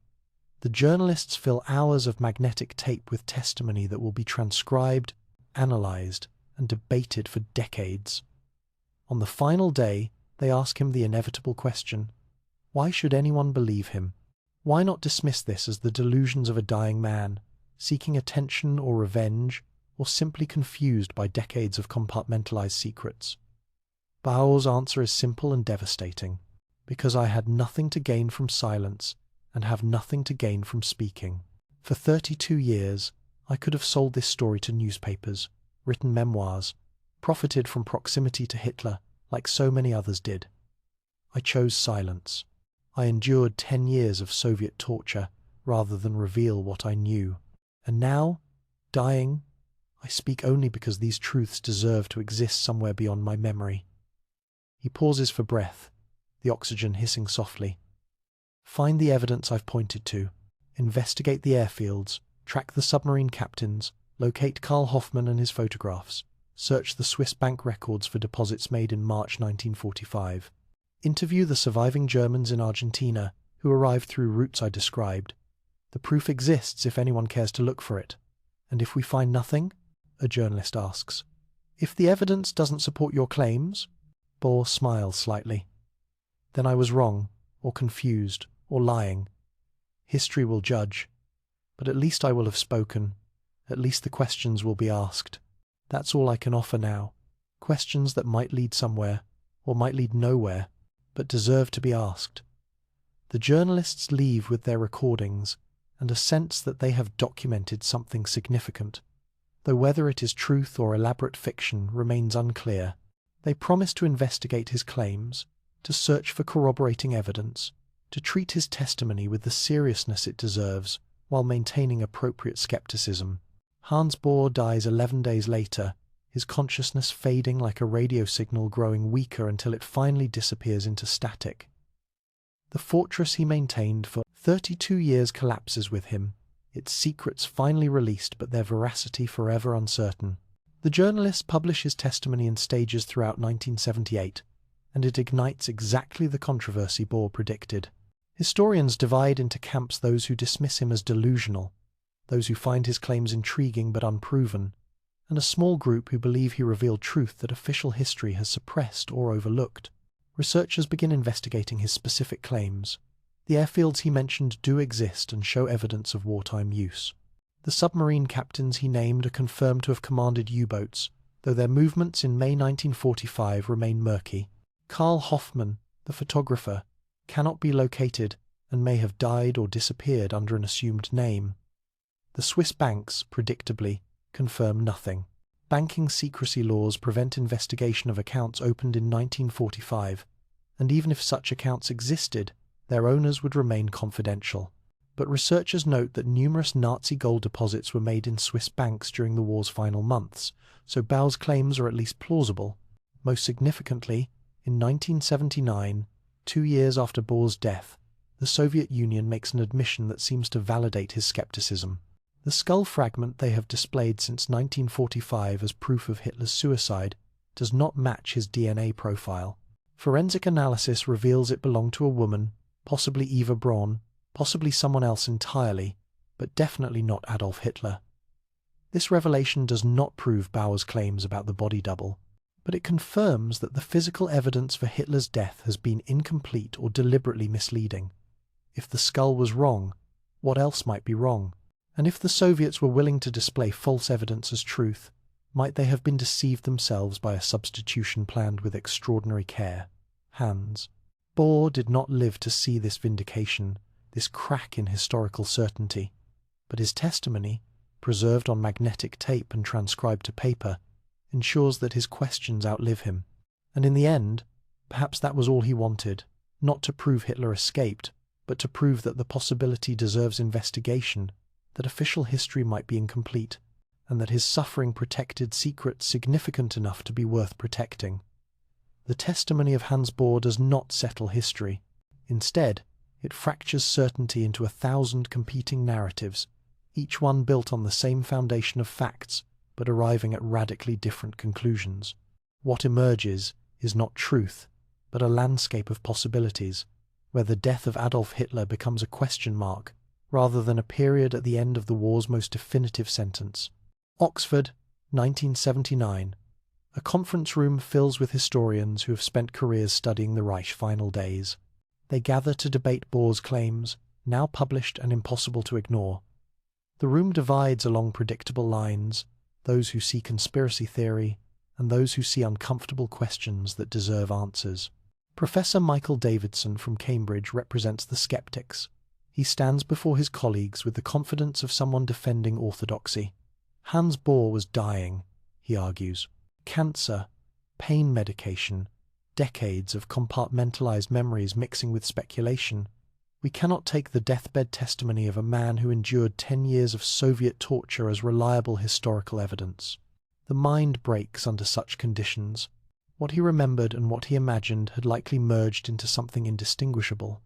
The journalists fill hours of magnetic tape with testimony that will be transcribed, analyzed, and debated for decades. On the final day, they ask him the inevitable question: Why should anyone believe him? Why not dismiss this as the delusions of a dying man, seeking attention or revenge, or simply confused by decades of compartmentalized secrets? Baur's answer is simple and devastating. Because I had nothing to gain from silence and have nothing to gain from speaking. For 32 years, I could have sold this story to newspapers, written memoirs, profited from proximity to Hitler like so many others did. I chose silence. I endured 10 years of Soviet torture rather than reveal what I knew. And now, dying, I speak only because these truths deserve to exist somewhere beyond my memory. He pauses for breath, the oxygen hissing softly. Find the evidence I've pointed to. Investigate the airfields, track the submarine captains, locate Karl Hoffmann and his photographs, search the Swiss bank records for deposits made in March 1945. Interview the surviving Germans in Argentina who arrived through routes I described. The proof exists if anyone cares to look for it. And if we find nothing? A journalist asks. If the evidence doesn't support your claims? Baur smiles slightly. Then I was wrong, or confused, or lying. History will judge. But at least I will have spoken. At least the questions will be asked. That's all I can offer now. Questions that might lead somewhere, or might lead nowhere, but deserve to be asked. The journalists leave with their recordings and a sense that they have documented something significant, though whether it is truth or elaborate fiction remains unclear. They promise to investigate his claims, to search for corroborating evidence, to treat his testimony with the seriousness it deserves while maintaining appropriate skepticism. Hans Baur dies 11 days later, his consciousness fading like a radio signal, growing weaker until it finally disappears into static. The fortress he maintained for 32 years collapses with him, its secrets finally released but their veracity forever uncertain. The journalist publishes his testimony in stages throughout 1978, and it ignites exactly the controversy Baur predicted. Historians divide into camps: those who dismiss him as delusional, those who find his claims intriguing but unproven, and a small group who believe he revealed truth that official history has suppressed or overlooked. Researchers begin investigating his specific claims. The airfields he mentioned do exist and show evidence of wartime use. The submarine captains he named are confirmed to have commanded U-boats, though their movements in May 1945 remain murky. Karl Hoffmann, the photographer, cannot be located and may have died or disappeared under an assumed name. The Swiss banks, predictably, confirm nothing. Banking secrecy laws prevent investigation of accounts opened in 1945, and even if such accounts existed, their owners would remain confidential. But researchers note that numerous Nazi gold deposits were made in Swiss banks during the war's final months, so Baur's claims are at least plausible. Most significantly, in 1979, 2 years after Baur's death, the Soviet Union makes an admission that seems to validate his skepticism. The skull fragment they have displayed since 1945 as proof of Hitler's suicide does not match his DNA profile. Forensic analysis reveals it belonged to a woman, possibly Eva Braun, possibly someone else entirely, but definitely not Adolf Hitler. This revelation does not prove Baur's claims about the body double, but it confirms that the physical evidence for Hitler's death has been incomplete or deliberately misleading. If the skull was wrong, what else might be wrong? And if the Soviets were willing to display false evidence as truth, might they have been deceived themselves by a substitution planned with extraordinary care? Hans Baur did not live to see this vindication, this crack in historical certainty, but his testimony, preserved on magnetic tape and transcribed to paper, ensures that his questions outlive him. And in the end, perhaps that was all he wanted, not to prove Hitler escaped, but to prove that the possibility deserves investigation, that official history might be incomplete, and that his suffering protected secrets significant enough to be worth protecting. The testimony of Hans Baur does not settle history. Instead, it fractures certainty into 1,000 competing narratives, each one built on the same foundation of facts, but arriving at radically different conclusions. What emerges is not truth, but a landscape of possibilities, where the death of Adolf Hitler becomes a question mark, rather than a period at the end of the war's most definitive sentence. Oxford, 1979. A conference room fills with historians who have spent careers studying the Reich's final days. They gather to debate Baur's claims, now published and impossible to ignore. The room divides along predictable lines, those who see conspiracy theory and those who see uncomfortable questions that deserve answers. Professor Michael Davidson from Cambridge represents the skeptics. He stands before his colleagues with the confidence of someone defending orthodoxy. Hans Baur was dying, he argues. Cancer, pain medication, decades of compartmentalized memories mixing with speculation. We cannot take the deathbed testimony of a man who endured 10 years of Soviet torture as reliable historical evidence. The mind breaks under such conditions. What he remembered and what he imagined had likely merged into something indistinguishable.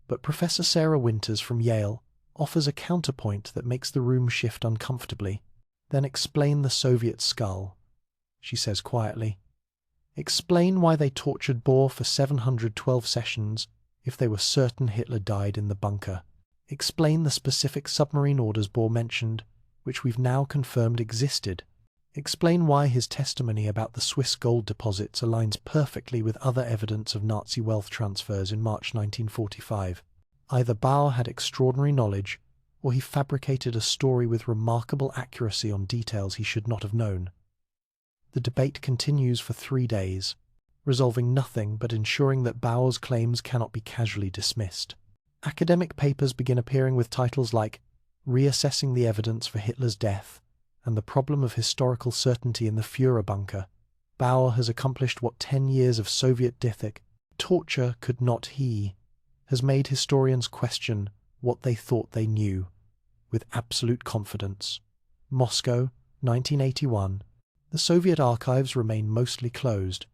But Professor Sarah Winters from Yale offers a counterpoint that makes the room shift uncomfortably. Then explain the Soviet skull, she says quietly. Explain why they tortured Baur for 712 sessions if they were certain Hitler died in the bunker. Explain the specific submarine orders Baur mentioned, which we've now confirmed existed. Explain why his testimony about the Swiss gold deposits aligns perfectly with other evidence of Nazi wealth transfers in March 1945. Either Baur had extraordinary knowledge, or he fabricated a story with remarkable accuracy on details he should not have known. The debate continues for 3 days, resolving nothing but ensuring that Baur's claims cannot be casually dismissed. Academic papers begin appearing with titles like Reassessing the Evidence for Hitler's Death and The Problem of Historical Certainty in the Führerbunker. Baur has accomplished what 10 years of Soviet torture could not. He has made historians question what they thought they knew, with absolute confidence. Moscow, 1981. The Soviet archives remain mostly closed,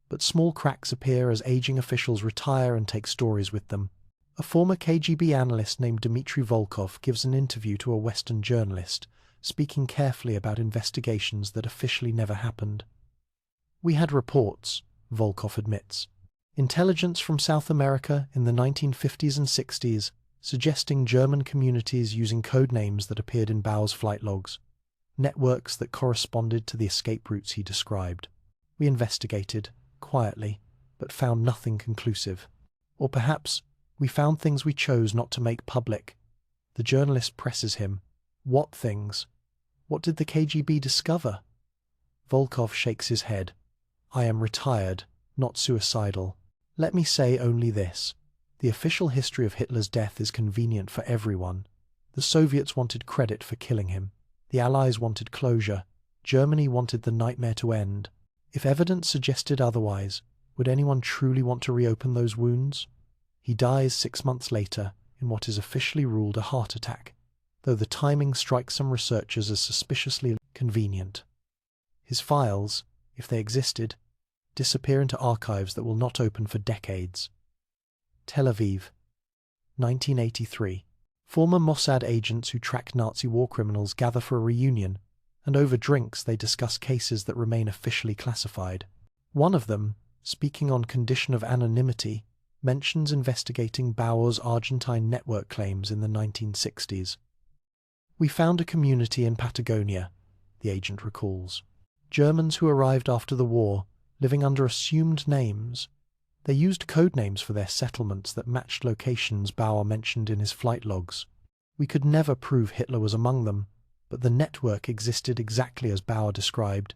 but small cracks appear as aging officials retire and take stories with them. A former KGB analyst named Dmitry Volkov gives an interview to a Western journalist, speaking carefully about investigations that officially never happened. We had reports, Volkov admits. Intelligence from South America in the 1950s and 60s, suggesting German communities using code names that appeared in Baur's flight logs, networks that corresponded to the escape routes he described. We investigated, quietly, but found nothing conclusive. Or perhaps we found things we chose not to make public. The journalist presses him. What things? What did the KGB discover? Volkov shakes his head. I am retired, not suicidal. Let me say only this. The official history of Hitler's death is convenient for everyone. The Soviets wanted credit for killing him. The Allies wanted closure. Germany wanted the nightmare to end. If evidence suggested otherwise, would anyone truly want to reopen those wounds? He dies 6 months later in what is officially ruled a heart attack, though the timing strikes some researchers as suspiciously convenient. His files, if they existed, disappear into archives that will not open for decades. Tel Aviv, 1983. Former Mossad agents who track Nazi war criminals gather for a reunion, and over drinks they discuss cases that remain officially classified. One of them, speaking on condition of anonymity, mentions investigating Baur's Argentine network claims in the 1960s. We found a community in Patagonia, the agent recalls. Germans who arrived after the war, living under assumed names. They used code names for their settlements that matched locations Baur mentioned in his flight logs. We could never prove Hitler was among them, but the network existed exactly as Baur described.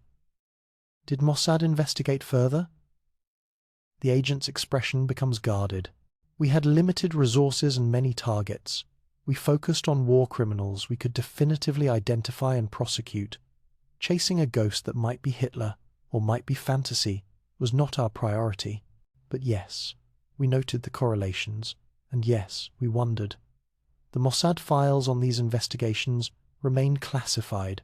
Did Mossad investigate further? The agent's expression becomes guarded. We had limited resources and many targets. We focused on war criminals we could definitively identify and prosecute. Chasing a ghost that might be Hitler, or might be fantasy, was not our priority. But yes, we noted the correlations, and yes, we wondered. The Mossad files on these investigations remain classified.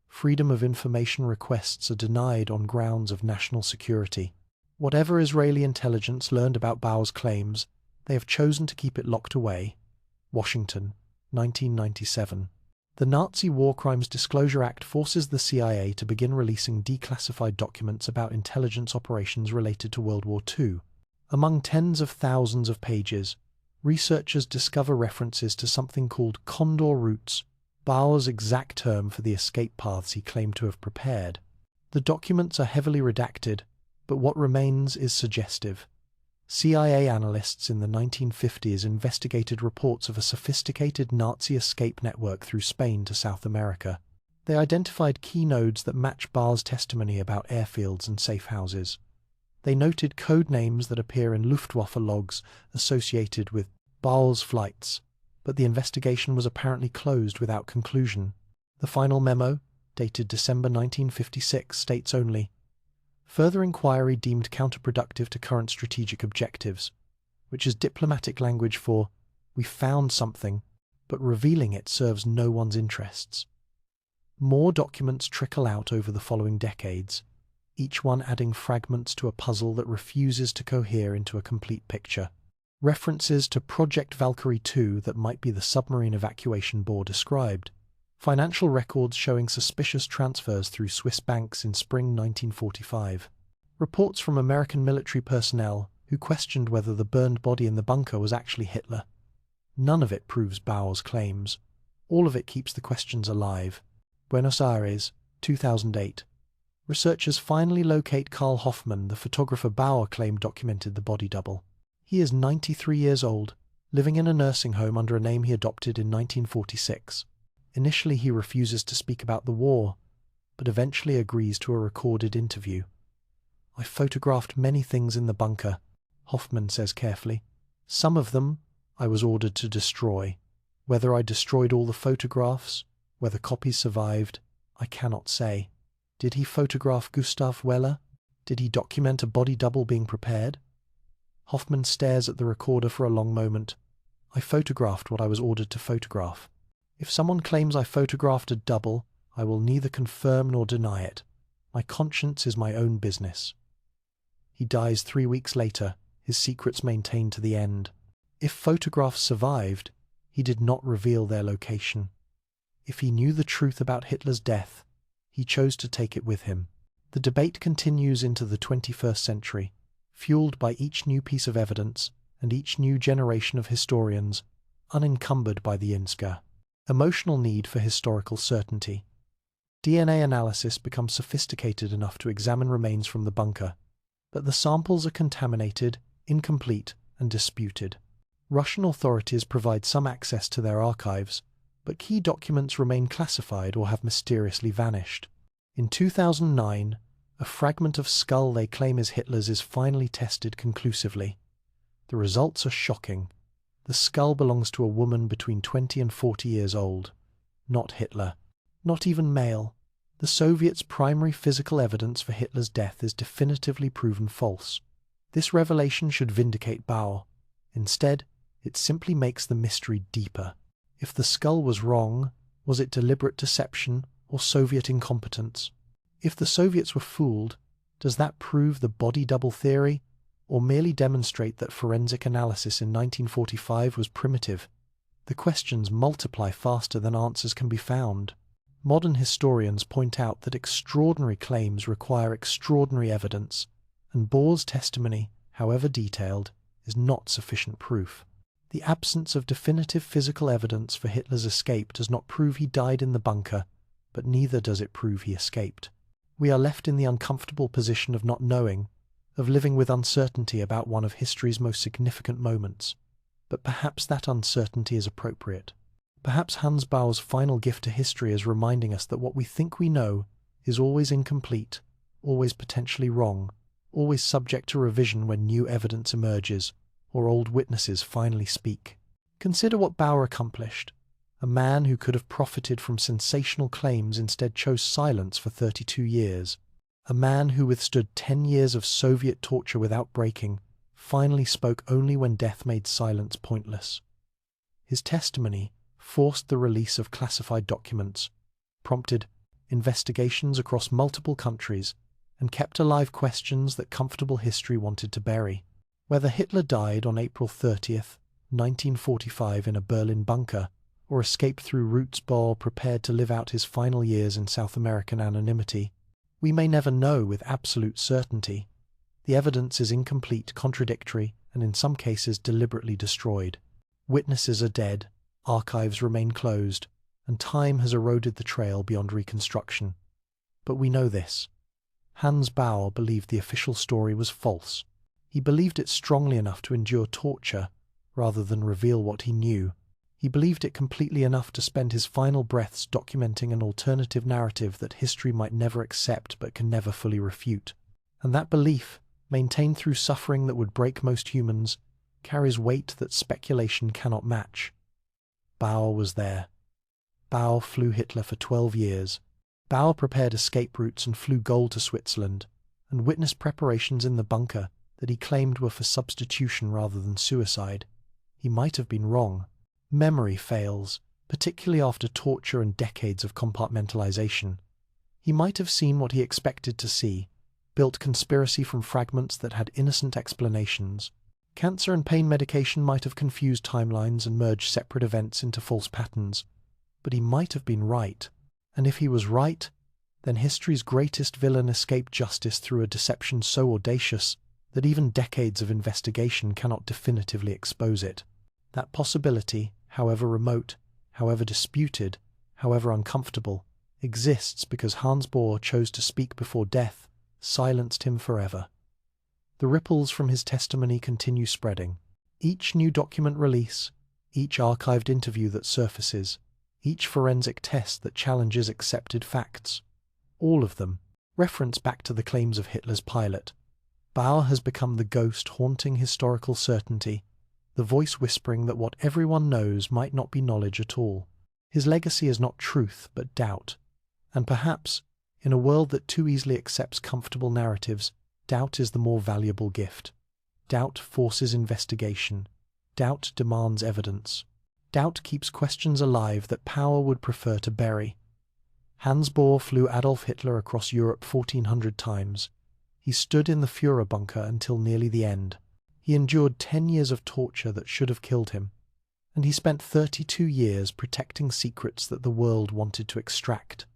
Freedom of information requests are denied on grounds of national security. Whatever Israeli intelligence learned about Baur's claims, they have chosen to keep it locked away. Washington, 1997. The Nazi War Crimes Disclosure Act forces the CIA to begin releasing declassified documents about intelligence operations related to World War II. Among tens of thousands of pages, researchers discover references to something called Condor routes, Baur's exact term for the escape paths he claimed to have prepared. The documents are heavily redacted, but what remains is suggestive. CIA analysts in the 1950s investigated reports of a sophisticated Nazi escape network through Spain to South America. They identified key nodes that match Baur's testimony about airfields and safe houses. They noted code names that appear in Luftwaffe logs associated with Baur's flights, but the investigation was apparently closed without conclusion. The final memo, dated December 1956, states only, "Further inquiry deemed counterproductive to current strategic objectives," which is diplomatic language for, "We found something, but revealing it serves no one's interests." More documents trickle out over the following decades, each one adding fragments to a puzzle that refuses to cohere into a complete picture. References to Project Valkyrie 2 that might be the submarine evacuation Baur described. Financial records showing suspicious transfers through Swiss banks in spring 1945. Reports from American military personnel who questioned whether the burned body in the bunker was actually Hitler. None of it proves Baur's claims. All of it keeps the questions alive. Buenos Aires, 2008. Researchers finally locate Karl Hoffmann, the photographer Baur claimed documented the body double. He is 93 years old, living in a nursing home under a name he adopted in 1946. Initially he refuses to speak about the war, but eventually agrees to a recorded interview. "I photographed many things in the bunker," Hoffmann says carefully. "Some of them I was ordered to destroy. Whether I destroyed all the photographs, whether copies survived, I cannot say. Did he photograph Gustav Weller? Did he document a body double being prepared?" Hoffmann stares at the recorder for a long moment. "I photographed what I was ordered to photograph. If someone claims I photographed a double, I will neither confirm nor deny it. My conscience is my own business." He dies 3 weeks later, his secrets maintained to the end. If photographs survived, he did not reveal their location. If he knew the truth about Hitler's death, he chose to take it with him. The debate continues into the 21st century, fueled by each new piece of evidence and each new generation of historians, unencumbered by the INSCA. Emotional need for historical certainty. DNA analysis becomes sophisticated enough to examine remains from the bunker, but the samples are contaminated, incomplete, and disputed. Russian authorities provide some access to their archives, but key documents remain classified or have mysteriously vanished. In 2009, a fragment of skull they claim is Hitler's is finally tested conclusively. The results are shocking. The skull belongs to a woman between 20 and 40 years old. Not Hitler. Not even male. The Soviets' primary physical evidence for Hitler's death is definitively proven false. This revelation should vindicate Baur. Instead, it simply makes the mystery deeper. If the skull was wrong, was it deliberate deception or Soviet incompetence? If the Soviets were fooled, does that prove the body double theory, or merely demonstrate that forensic analysis in 1945 was primitive? The questions multiply faster than answers can be found. Modern historians point out that extraordinary claims require extraordinary evidence, and Baur's testimony, however detailed, is not sufficient proof. The absence of definitive physical evidence for Hitler's escape does not prove he died in the bunker, but neither does it prove he escaped. We are left in the uncomfortable position of not knowing, of living with uncertainty about one of history's most significant moments. But perhaps that uncertainty is appropriate. Perhaps Hans Baur's final gift to history is reminding us that what we think we know is always incomplete, always potentially wrong, always subject to revision when new evidence emerges, or old witnesses finally speak. Consider what Baur accomplished. A man who could have profited from sensational claims instead chose silence for 32 years. A man who withstood 10 years of Soviet torture without breaking, finally spoke only when death made silence pointless. His testimony forced the release of classified documents, prompted investigations across multiple countries, and kept alive questions that comfortable history wanted to bury. Whether Hitler died on April 30th, 1945 in a Berlin bunker, or escaped through routes Baur prepared to live out his final years in South American anonymity, we may never know with absolute certainty. The evidence is incomplete, contradictory, and in some cases deliberately destroyed. Witnesses are dead, archives remain closed, and time has eroded the trail beyond reconstruction. But we know this. Hans Baur believed the official story was false. He believed it strongly enough to endure torture, rather than reveal what he knew. He believed it completely enough to spend his final breaths documenting an alternative narrative that history might never accept but can never fully refute. And that belief, maintained through suffering that would break most humans, carries weight that speculation cannot match. Baur was there. Baur flew Hitler for 12 years. Baur prepared escape routes and flew gold to Switzerland, and witnessed preparations in the bunker that he claimed were for substitution rather than suicide. He might have been wrong. Memory fails, particularly after torture and decades of compartmentalization. He might have seen what he expected to see, built conspiracy from fragments that had innocent explanations. Cancer and pain medication might have confused timelines and merged separate events into false patterns. But he might have been right. And if he was right, then history's greatest villain escaped justice through a deception so audacious that even decades of investigation cannot definitively expose it. That possibility, however remote, however disputed, however uncomfortable, exists because Hans Baur chose to speak before death silenced him forever. The ripples from his testimony continue spreading. Each new document release, each archived interview that surfaces, each forensic test that challenges accepted facts, all of them reference back to the claims of Hitler's pilot. Baur has become the ghost haunting historical certainty, the voice whispering that what everyone knows might not be knowledge at all. His legacy is not truth, but doubt. And perhaps, in a world that too easily accepts comfortable narratives, doubt is the more valuable gift. Doubt forces investigation. Doubt demands evidence. Doubt keeps questions alive that power would prefer to bury. Hans Baur flew Adolf Hitler across Europe 1,400 times. He stood in the Führerbunker until nearly the end. He endured 10 years of torture that should have killed him. And he spent 32 years protecting secrets that the world wanted to extract.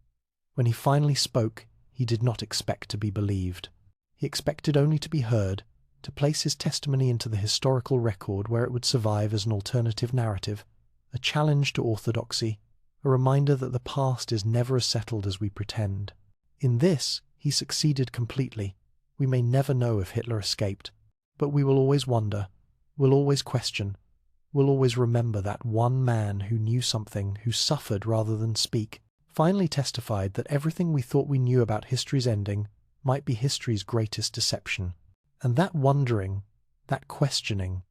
When he finally spoke, he did not expect to be believed. He expected only to be heard, to place his testimony into the historical record where it would survive as an alternative narrative, a challenge to orthodoxy, a reminder that the past is never as settled as we pretend. In this, he succeeded completely. We may never know if Hitler escaped, but we will always wonder, will always question, will always remember that one man who knew something, who suffered rather than speak, finally testified that everything we thought we knew about history's ending might be history's greatest deception. And that wondering, that questioning,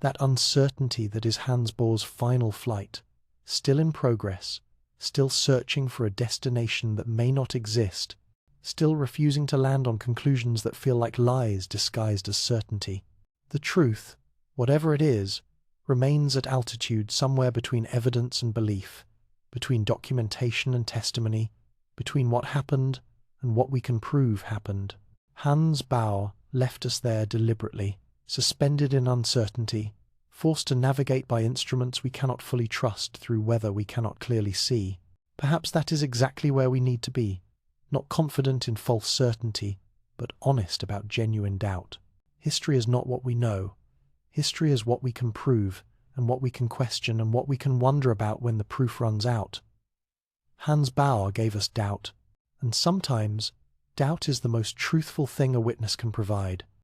that uncertainty that is Hans Baur's final flight, still in progress, still searching for a destination that may not exist, still refusing to land on conclusions that feel like lies disguised as certainty. The truth, whatever it is, remains at altitude somewhere between evidence and belief, between documentation and testimony, between what happened and what we can prove happened. Hans Baur left us there deliberately, suspended in uncertainty, forced to navigate by instruments we cannot fully trust through weather we cannot clearly see. Perhaps that is exactly where we need to be, not confident in false certainty, but honest about genuine doubt. History is not what we know. History is what we can prove, and what we can question, and what we can wonder about when the proof runs out. Hans Baur gave us doubt, and sometimes doubt is the most truthful thing a witness can provide.